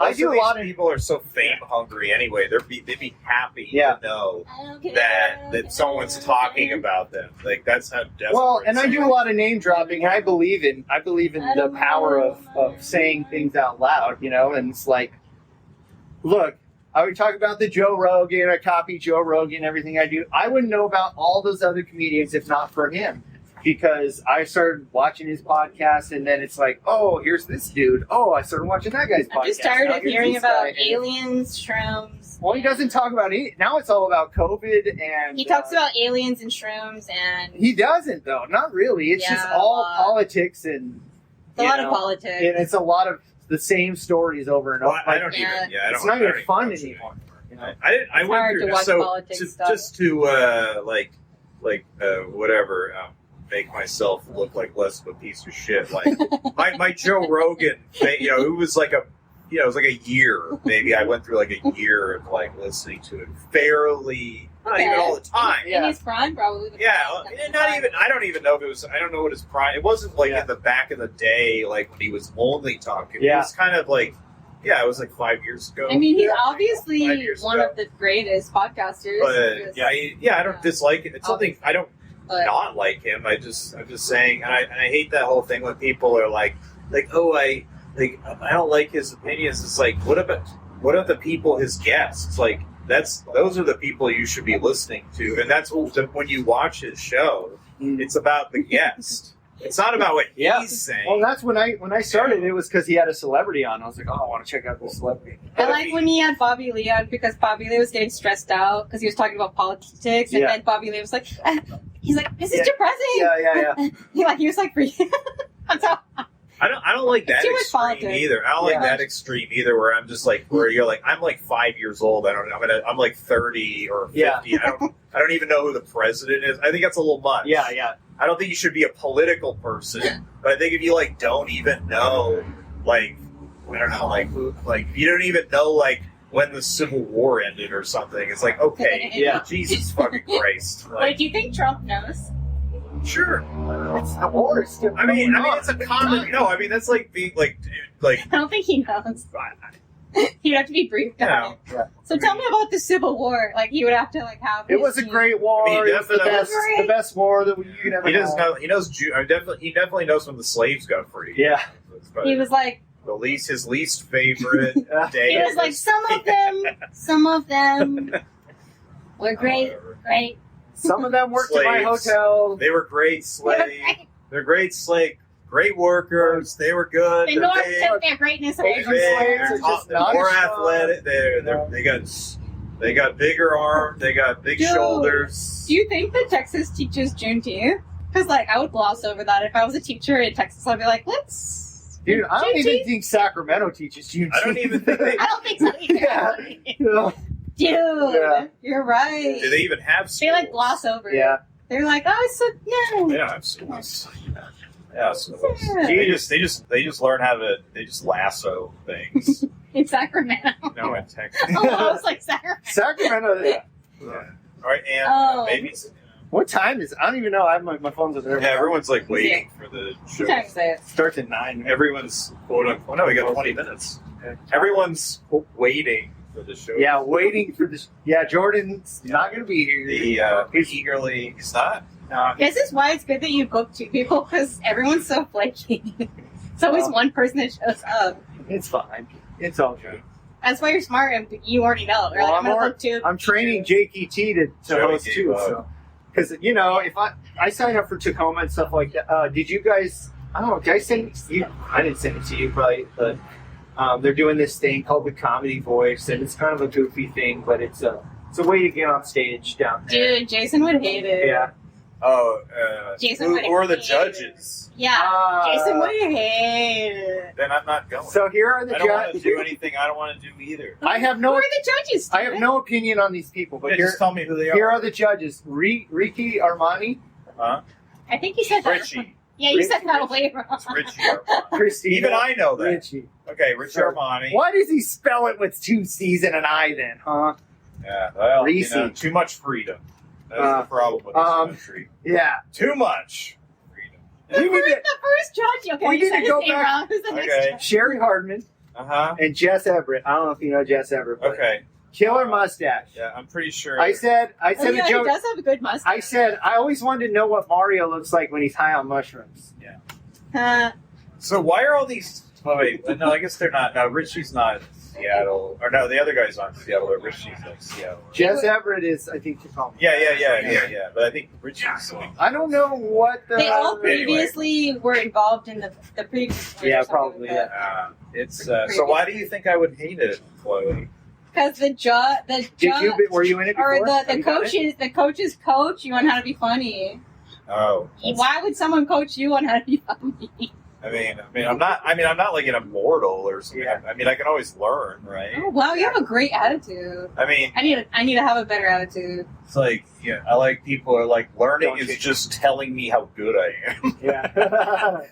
I do a lot of. people are so fame hungry anyway. They'd be happy Yeah. to know I don't care. that someone's talking about them. Like that's how desperate. Well, and I they do a are. lot of name dropping, and I believe in the power of saying things out loud, and it's like, look, I would talk about the Joe Rogan, I copy Joe Rogan, everything I do. I wouldn't know about all those other comedians if not for him, because I started watching his podcast, and then it's like, oh, here's this dude. Oh, I started watching that guy's podcast. I'm just tired Now of here's hearing this about guy. aliens, shrooms. Well, he doesn't talk about it. Now it's all about COVID, and He talks about aliens and shrooms, and He doesn't though, not really. It's just Yeah, all well, politics and it's a lot you of know, politics. and it's a lot of the same stories over and Well, over. I don't Yeah. even. Yeah, I don't. It's not I don't even fun watch it anymore. You know? I It's went hard through to watch so politics stuff. just to whatever make myself look like less of a piece of shit. Like my Joe Rogan, it was like it was like a year maybe. I went through like a year of like listening to it fairly, not even all the time. In his prime, probably. Yeah, not even. I don't even know if it was. I don't know what his prime. It wasn't like in the back of the day, like when he was only talking. Yeah. It was kind of like, it was like 5 years ago. I mean, he's Yeah. 5 obviously years one ago. of the greatest podcasters. But I don't dislike it. It's something I don't But not like him. I'm just saying, and I hate that whole thing when people are like, oh, I don't like his opinions. It's like, what about the people, his guests? Like those are the people you should be listening to, and that's when you watch his show. It's about the guest. It's not about what Yeah. he's saying. Well, that's when I started. It was because he had a celebrity on. I was like, oh, I want to check out this celebrity. I like when he had Bobby Lee on because Bobby Lee was getting stressed out because he was talking about politics, and Yeah. then Bobby Lee was like, he's like, this is Yeah. depressing. Yeah. He was like, for you. That's how. I don't like that Too much extreme politics. either. I don't like Yeah. that extreme either. Where I'm just like, where you're like, I'm like 5 years old. I don't know. I'm like 30 or 50. Yeah. I don't even know who the president is. I think that's a little much. Yeah. I don't think you should be a political person, but I think if you like don't even know, like I don't know, like you don't even know like when the Civil War ended or something. It's like okay, Yeah. Jesus fucking Christ. Wait, Like, do you think Trump knows? sure. It's the worst. I mean, it's a common. No, I mean that's like being like I don't think he knows. He'd have to be briefed you on know. it. Yeah. So tell me about the Civil War. Like he would have to like have. It his was a team. great war. I mean, It was the definitely- best war that you could ever. He doesn't have. know. He knows. He definitely knows when the slaves got free. Yeah. He was like, his least favorite day. he was like, some of them. We're great, great. Some of them worked at my Slaves. hotel. They were great slaves. They're great slave. Great workers. They were good. The They're North big. took their greatness away Asian from They're us. slaves They're, are just they're not more as strong. athletic. They got bigger arms. They got big Dude. shoulders. Do you think that Texas teaches Juneteenth? Because, like, I would gloss over that. If I was a teacher in Texas, I'd be like, let's... Dude, I don't even Juneteenth? think Sacramento teaches you. I don't even think they. I don't think so either. Yeah. Dude, Yeah. you're right. Do they even have schools? They, like, gloss over it. Yeah. They're like, oh, it's so... They Yeah. don't have schools. Yeah, schools. Yeah. They just learn how to. They just lasso things. In Sacramento. No, in Texas. Oh, I was like, Sacramento. Sacramento. Yeah. Yeah. All right, and Oh. babies. What time is it? I don't even know. I have my phone's over there. Yeah, everyone's like waiting for the show. What time is it? Starts at 9. Everyone's quote unquote. No, we got 20 minutes. Everyone's waiting for the show. Yeah, waiting for this. Yeah, Jordan's not going to be here. He's eagerly. He's not. No, This is why it's good that you book 2 people, because everyone's so flaky. It's always Well. one person that shows up. it's fine. It's all good. That's why you're smart and you already know. You're Well, like, I'm I'm gonna more- book 2. I'm training Jake ET to Joey host gave too. up. So, because you know, if I sign up for Tacoma and stuff like that, did you guys? I don't know. Did I send it to you? I didn't send it to you, probably. But they're doing this thing called the Comedy Voice, and it's kind of a goofy thing, but it's a way to get on stage down there. Dude, Jason would hate it. Yeah. Oh, Jason who, would who are the hate judges? Yeah. Jason would hate it. Then I'm not going. So here are the I don't want to judges. do anything I don't want to do either. I have Who no. are the judges? I have no opinion on these people, but Yeah, here, just tell me who they here are. are the judges: Ricky Armani, Huh? I think you said that. Richie. Yeah, you Richie. said that way wrong. It's Richie Armani. Christina. Even I know that. Richie. Okay, Richie Sorry. Armani. Why does he spell it with 2 C's and an I then, huh? Yeah, well, Reese. too much freedom. That's the problem with this country. Yeah. Too much freedom. We Who's need to, the first judge? Okay, we you need said to his go name back- wrong. Who's the next Okay. judge? Sherry Hardman Uh-huh. and Jess Everett. I don't know if you know Jess Everett. But Okay. Killer mustache. Yeah, I'm pretty sure. I said Oh, a yeah, joke. he does have a good mustache. I said I always wanted to know what Mario looks like when he's high on mushrooms. So why are all these... Oh, wait. No, I guess they're not. No, Richie's not Seattle. Or no, the other guy's on Seattle, but Richie's like Seattle. Jess Everett is, I think, Tacoma. Yeah. But I think Richie's like... I don't know what the. They all Anyway. previously were involved in the previous one or Yeah, something probably, like that. It's so why do you think I would hate it, Chloe? Because the judge, Were you in it before? or Have the you done it? coach's coach you on how to be funny. Oh, Why would someone coach you on how to be funny? I mean, I'm not like an immortal or something. Yeah. I mean, I can always learn, right? Oh wow, you have a great attitude. I mean, I need to have a better attitude. it's like, yeah, I like people are like learning Don't is you- just telling me how good I am. Yeah.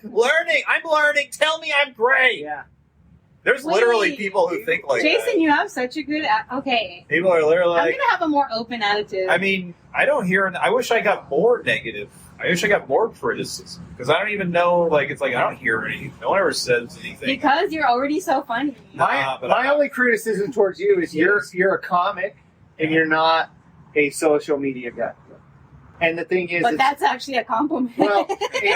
I'm learning. Tell me I'm great. Yeah. There's Wait. literally people who think like Jason, that. you have such a good. Okay, People are literally I'm like, gonna have a more open attitude. I mean, I don't hear. I wish I got more negative. I wish I got more criticism because I don't even know. Like, it's like I don't hear anything. No one ever says anything. because you're already so funny. Nah, but My I- only criticism towards you is you're a comic and you're not a social media guy. And the thing is, But it's, that's actually a compliment. Well,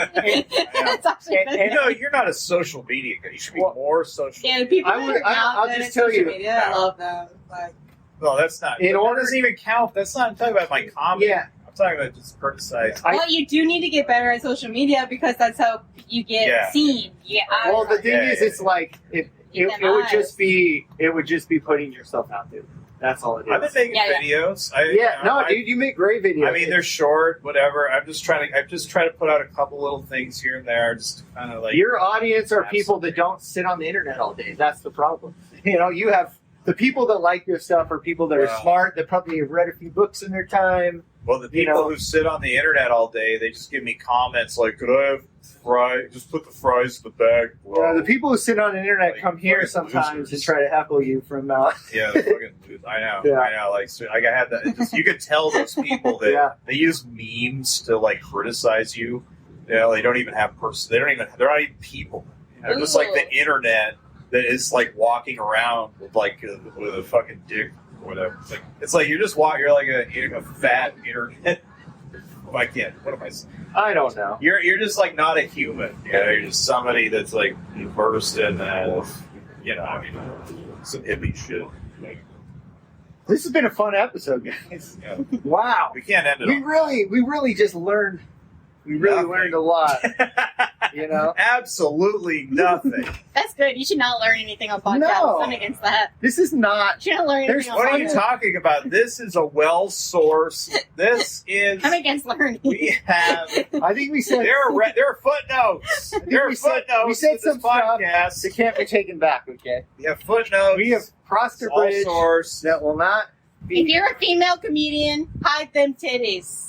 that's actually and- good. No, you're not a social media guy. You should be Well, more social. Yeah, the people I that would- are now I'll good just at tell social you- media, I love them. Like, No, that's not. In that order- doesn't even count. That's not. I'm talking about my comedy. yeah. I'm talking about just criticizing. well, you do need to get better at social media because that's how you get Yeah. seen. Yeah. Well, the thing Yeah, is, yeah, it's like it Even would eyes. just be putting yourself out there. That's all it I've been is. making Yeah, videos. Dude, you make great videos. I mean, they're short, whatever. I'm just trying to put out a couple little things here and there, just to kind of like. Your audience are Have people that don't sit on the internet all day. That's the problem. You know, you have the people that like your stuff are people that are Wow. smart, that probably have read a few books in their time. Well, the you people know- who sit on the internet all day, they just give me comments like, "Could I have fries? Just put the fries in the bag." The people who sit on the internet Like come here fucking sometimes losers. and try to heckle you from Yeah, the fucking, I know. Yeah. I know. Like I had that. It just, you could tell those people that Yeah. they use memes to like criticize you. You know, they don't even have They're not even people. They're just like the internet that is like walking around with like with a fucking dick or whatever. It's like you're just you're like a fat internet. I can't. What am I saying? I don't know. You're just like not a human. You know, you're just somebody that's like immersed in you know, I mean, some hippie shit. This has been a fun episode, guys. Yeah. Wow. We can't end it. We really just learned. We really Nothing. learned a lot. You know? Absolutely nothing. That's good. You should not learn anything on podcasts. No. I'm against that. This is not. You shouldn't learn There's- anything on What are you podcasts. talking about? This is a well-sourced. This is. I'm against learning. We have. I think we said There are footnotes. There are we said- footnotes. we said to this some stuff podcast. that can't be taken back. Okay. We have footnotes. We have crossed a all bridge source. that will not If be. you're a female comedian, hide them titties.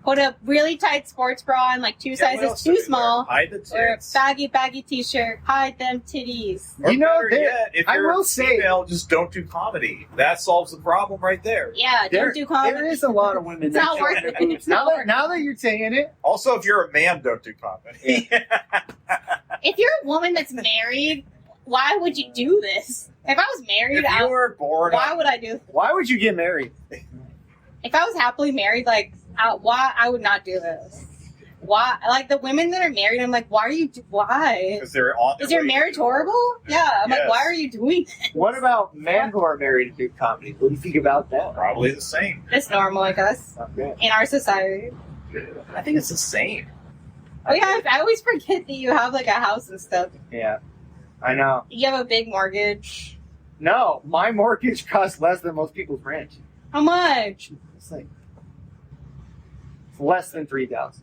Put a really tight sports bra on, like 2 Yeah, what sizes else do too we small, wear? Hide the or a tits. baggy t-shirt. Hide them titties. Or You know, better there- yet, if I you're will a say- female, just don't do comedy. That solves the problem right there. Yeah, There, don't do comedy. there is a lot of women It's that not show worth their it. boobs. It's not worth Now that you're saying it, Also, if you're a man, don't do comedy. If you're a woman that's married, why would you do this? If I was married, if you were born, why would I do this? why would you get married? If I was happily married, like, why I would not do this. Why? Like, the women that are married, I'm like, why are you, why? because they're on. Is your marriage horrible? Yeah, I'm like, Yes. why are you doing this? What about men who are married to do comedy? What do you think about that? Probably the same. It's normal, I guess, Okay. in our society. I think it's the same. Oh yeah, I always forget that you have like a house and stuff. Yeah, I know. You have a big mortgage. No, my mortgage costs less than most people's rent. How much? It's like it's less than $3,000.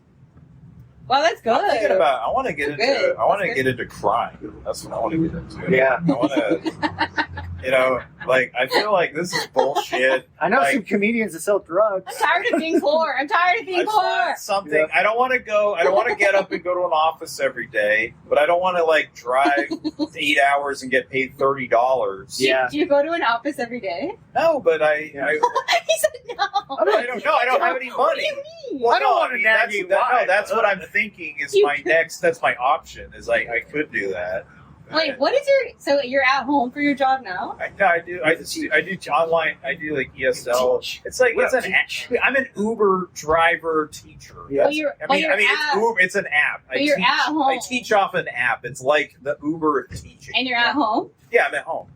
Well, that's good. I'm thinking about. I want to get That's into. good. I want to That's get into crime. That's what I want to get into. Yeah. I want to. You know, like I feel like this is bullshit. I know Like- some comedians that sell drugs. I'm tired of being poor. I'm tired of I being just poor. want something. Yeah. I don't want to go. I don't want to get up and go to an office every day. But I don't want to like drive 8 hours and get paid $30. Yeah. Do you go to an office every day? No, but I he said no. don't know. I don't have any What do money. you mean? I don't no, wanna mean, navigate that's, why. no, that's what I'm thinking is You- my next. That's my option. Is I could do that. Wait, what is your? So you're at home for your job now? I do. I do online. I do like ESL. Teach. It's like it's Well, an. I'm an Uber driver teacher. Yeah. But you're, I mean, but you're it's at, Uber. It's an app. But you're at home. I teach off an app. It's like the Uber of teaching. and you're at home. Yeah, I'm at home.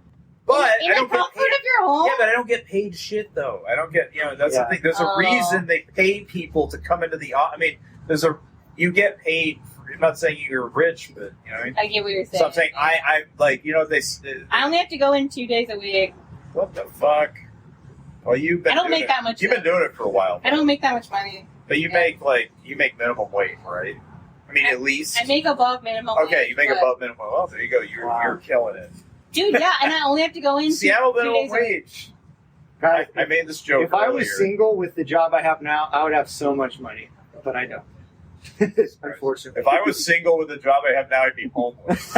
But in I the don't get comfort paid. of your home. Yeah, but I don't get paid shit though. I don't get. You know, that's Yeah. the thing. There's a Oh. reason they pay people to come into the. I mean, there's a. You get paid. I'm not saying you're rich, but you know. What I mean? I get what you're saying. So I'm saying I like you know they. I only have to go in 2 days a week. What the fuck? Well, you've been. I don't doing make it. that much. You've been doing it for a while. I don't make that much money. But you make minimum wage, right? I mean, at least. I make above minimum. Okay, wage, you make but- above minimum. Well, there you go. You're killing it. Dude, yeah, and I only have to go in Seattle 2 minimum days a week. wage. Guys, I made this joke if I earlier. was single with the job I have now, I would have so much money. But I don't. Unfortunately. If I was single with the job I have now, I'd be homeless.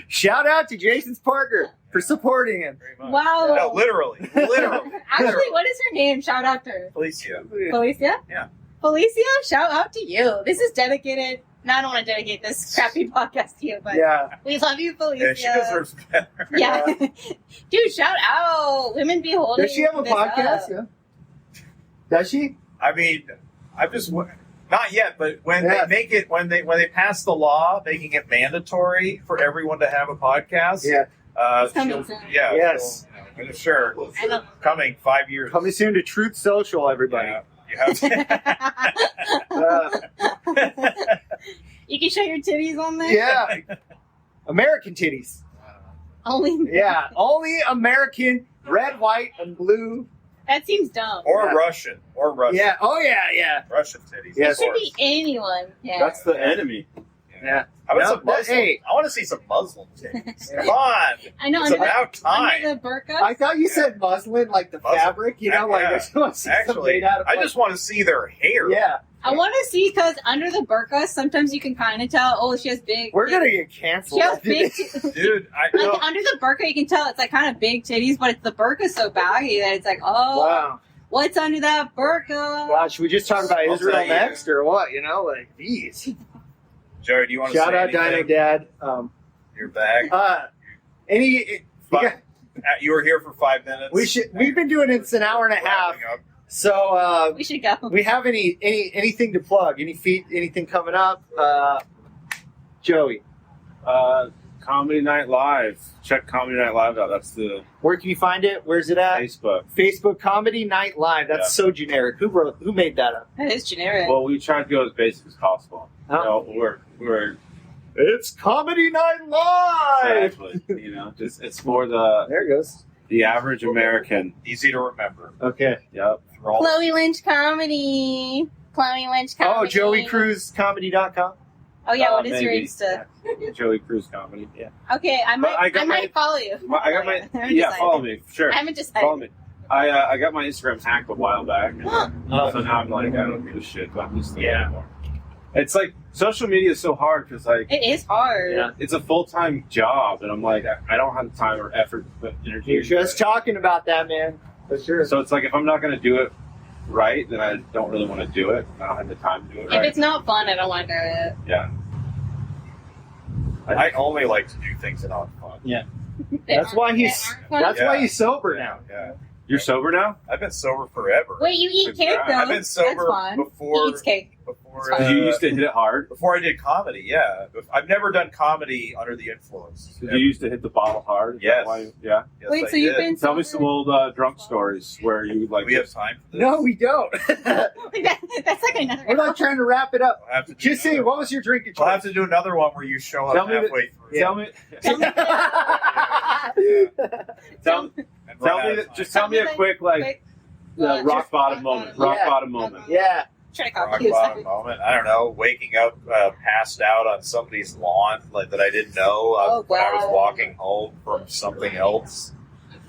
Shout out to Jason's partner for supporting him. Very much. Wow. No, literally. Actually, what is her name? Shout out to her. Felicia. Felicia? Yeah. Felicia, shout out to you. This is dedicated. No, I don't want to dedicate this crappy podcast to you, but Yeah. we love you, Felicia. Yeah, she deserves better. Yeah. Dude, shout out. Women be holding Does she have a this podcast? up. Yeah. Does she? I mean, I'm just not yet, but when Yeah. they make it, when they pass the law making it mandatory for everyone to have a podcast, Yeah. It's coming she'll- soon. yeah, Yes. she'll- sure, I know. coming 5 years. Coming soon to Truth Social, everybody. Yeah, you have to. You can show your titties on there? Yeah. American titties. Only Yeah. Only American, red, white, and blue. That seems dumb. or Yeah. Russian, or Russian. Yeah. Oh, yeah, yeah. Russian titties. Yeah. It of should course. be anyone. Yeah. That's the enemy. Yeah. How about No, some Muslim? hey. I want to see some Muslim titties. Come on, I know. it's Under, about time. under the burqa. I thought you said muslin, like the Muslin. fabric, you know, like Yeah. I just want to see something Actually, made out of I just want to see their hair. Yeah. I want to see because under the burqa, sometimes you can kind of tell. Oh, she has big. We're going to titties. get canceled. She has big. Dude, I know. Like under the burqa, you can tell it's like kind of big titties, but it's the burqa's so baggy that it's like, oh, Wow. what's under that burqa? Wow, should we just talk about I'll Israel tell you. next or what? You know, like, geez. Joey, do you want to Shout say out anything? Dino Dad. You're back. You You were here for 5 minutes. we've been doing this an hour and a half. Wrapping up. So We should go. we have anything to plug? Anything coming up? Joey. Comedy Night Live. Check Comedy Night Live out. That's the Where can you find it? Where's it at? Facebook. Facebook Comedy Night Live. That's Yeah. so generic. Who made that up? That is generic. Well, we try to go as basic as possible. Oh. We're It's Comedy Night Live. exactly, just it's for the There it goes. average American. Easy to remember. Okay. Yep. Through all- Chloe Lynch Comedy. Chloe Lynch Comedy. Oh, Joey Cruz Comedy.com. Oh yeah, what is your Maybe. Insta? Joey Cruz Comedy. Yeah. Okay, I might I got might follow you. I got my haven't yeah. decided. Follow me. Sure. I haven't decided. Follow me. I got my Instagram hacked a while back, and so now I'm like I don't give a shit about this thing anymore. It's like social media is so hard because like It is hard. Yeah. it's a full-time job, and I'm like I don't have the time or effort to put energy. You're into just it. talking about that, man. For sure. So it's like if I'm not going to do it right, then I don't really want to do it. I don't have the time to do it If right. it's not fun, I don't want to do it. Yeah. I only like to do things that aren't fun. That's why he's They aren't fun. that's Yeah. why he's sober now. Yeah. You're sober now? I've been sober forever. Wait, you eat cake though? I've been That's sober fun. before. He eats cake. Before, It's Did you used to hit it hard? before I did comedy, yeah. I've never done comedy under the influence. Did you used to hit the bottle hard? Is that Yes. why- yeah. Yes, Wait, I so you've did. been Tell me sober? some old drunk stories where you like. Do we have time for this? No, we don't. That's like another. We're not trying to wrap it up. We'll have to do Just say, another what one. was your drinking We'll have choice? to do another one where you show up Tell me halfway through. Tell me. Tell me- Tell, And tell run me. out of That, time. just tell me a quick like quick, rock just bottom moment. Rock Yeah. bottom moment. Yeah. try to rock copy you. bottom moment. I don't know. Waking up passed out on somebody's lawn like that I didn't know when I was wow. walking home from something else.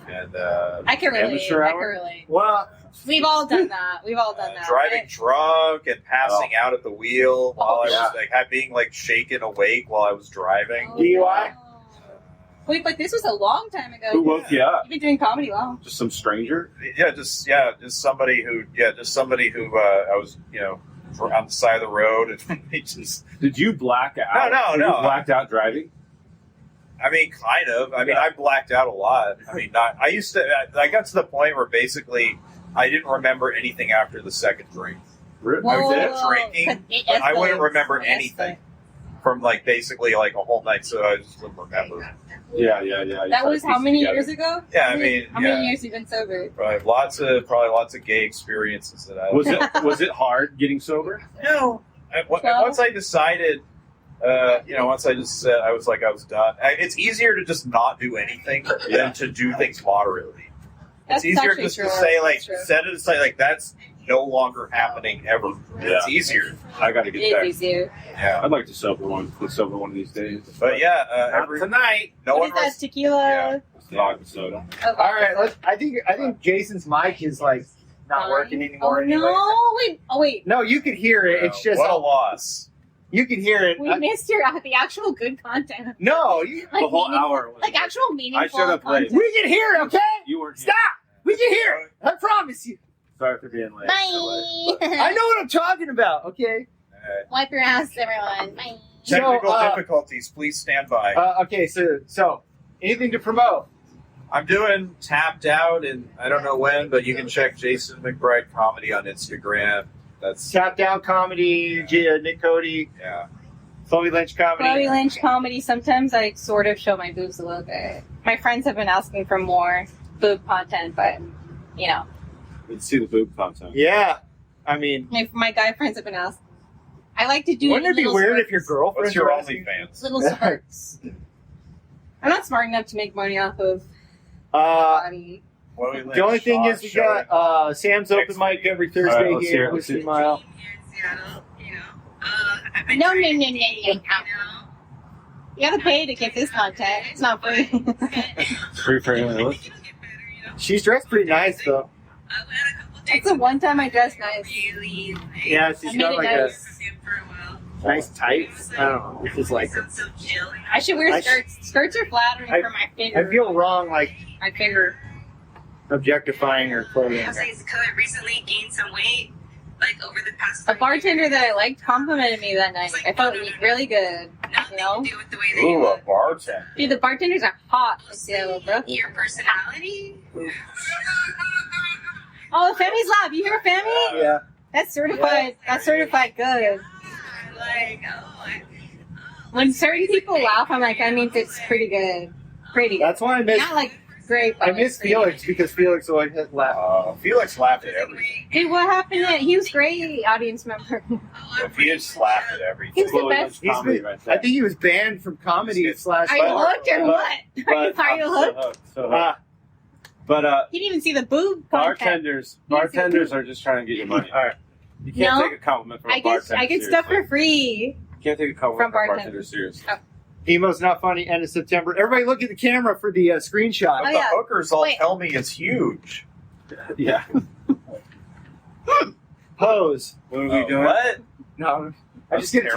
And I can relate. Amateur I can hour? relate. Well, We've all done that. We've all done that. driving right? drunk and passing out at the wheel while I was yeah. like being like shaken awake while I was driving. Oh, DUI? no. Wait, but this was a long time ago. Who woke you up? You've been doing comedy long. Just some stranger? Just somebody who I was on the side of the road and he just Did you black out? No. You blacked out driving? I mean, kind of. I mean, Yeah. I blacked out a lot. I mean, I got to the point where basically I didn't remember anything after the second drink. I was drinking, but I wouldn't remember anything from like basically like a whole night, so I just wouldn't remember. Yeah. That was how many years ago? Yeah, I mean, How many years you've been sober? probably lots of gay experiences that I Was it hard getting sober? No. Once I decided, once I just said I was done. It's easier to just not do anything than to do things moderately. That's It's easier actually just true. to say like That's true. set it aside like that's no longer happening ever. It's Yeah. easier. I got to get It back. is easier. Yeah. I'd like to sober one of these days. But yeah, Not tonight. no What one is that, was. tequila? Yeah. Vodka soda. Oh, all right. I think Jason's mic is like not working anymore. Oh anyway. no! Wait. No, you could hear it. It's just what a loss. you can hear it. We missed the actual good content. No, you, Like The whole meaningful- hour was like like- actual meaningful I showed up late. content. we can hear it. Okay, You weren't here. stop. We can hear it. I promise you. Sorry for being late. Bye. I know what I'm talking about. Okay. Wipe your ass, everyone. Bye. Technical So, difficulties. Please stand by. Okay. So anything to promote? I'm doing Tapped Out, and I don't know when, but you can check Jason McBride Comedy on Instagram. That's Tapped Out Comedy. Nick Cody. yeah. Chloe Lynch Comedy. Chloe Lynch comedy. Sometimes I sort of show my boobs a little bit. My friends have been asking for more boob content, but Let's see the boob content. Yeah. I mean, my guy friends have been asking. I like to do. wouldn't it be little weird spurts. if your girlfriend What's your were asking- OnlyFans? Little spurts. I'm not smart enough to make money off of Uh, body. What do we the only thing is we showing? got Sam's open Next mic week. every Thursday All right, let's hear here it, at let's Whiskey hear it. Mile. No. You gotta pay to get this content. It's not free. Free for analysts. She's dressed pretty nice though. It's the one time I dress nice. Yeah, I she's made got it like nice. a nice tights. I don't know. It's just like I should wear I sh- skirts. Skirts are flattering for my I figure. feel wrong like My figure. objectifying her clothing. I recently gained some weight, like over the past. A bartender that I liked complimented me that night. I felt really good. Nothing You know? to do with the way that you Ooh, a look. bartender. Dude, the bartenders are hot in Seattle, bro. Your personality. Oh, Femi's Lab. You hear Femi? Yeah. That's certified. That's certified good. Like, When certain people laugh, I'm like, that means it's pretty good. Pretty good. That's why I miss. Not like great. but I miss pretty Felix because Felix always has laugh. Felix laughed at everything. good. Dude, what happened? He was great audience member. Felix laughed at everything. He was the best. He's Comedy been- right I there. think he was banned from comedy slash. Are you hooked or what? Are you hooked? So hooked. But He didn't even see the boob content. bartenders are just trying to get your money. All right. You can't No. take a compliment from a I bartender. get stuff for seriously. free. You can't take a compliment from from a bartender bartenders. seriously. Emo's not funny. End of September. Everybody, look at the camera for the screenshot. Oh, The yeah. hookers all Wait. tell me it's huge. Yeah. Pose. What are we doing? What? No, I'm That's just kidding.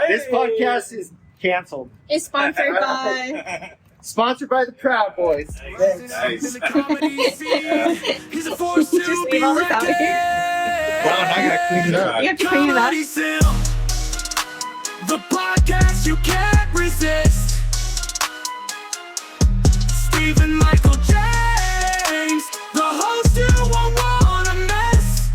This podcast is canceled. It's sponsored by. Sponsored by the Proud Boys. Nice. In the comedy scene, he's a force to Just be leave all this out reckoned. Wow, now I gotta clean it up. You have to clean it up. Comedy Simp, the podcast you can't resist. Stephen Michael James, the host you won't wanna miss.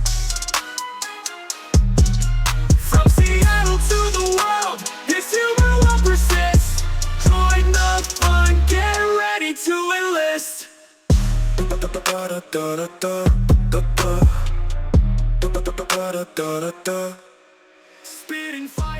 From Seattle to the world, his humor will persist. Join the fun, get ready to enlist. Spitting fire.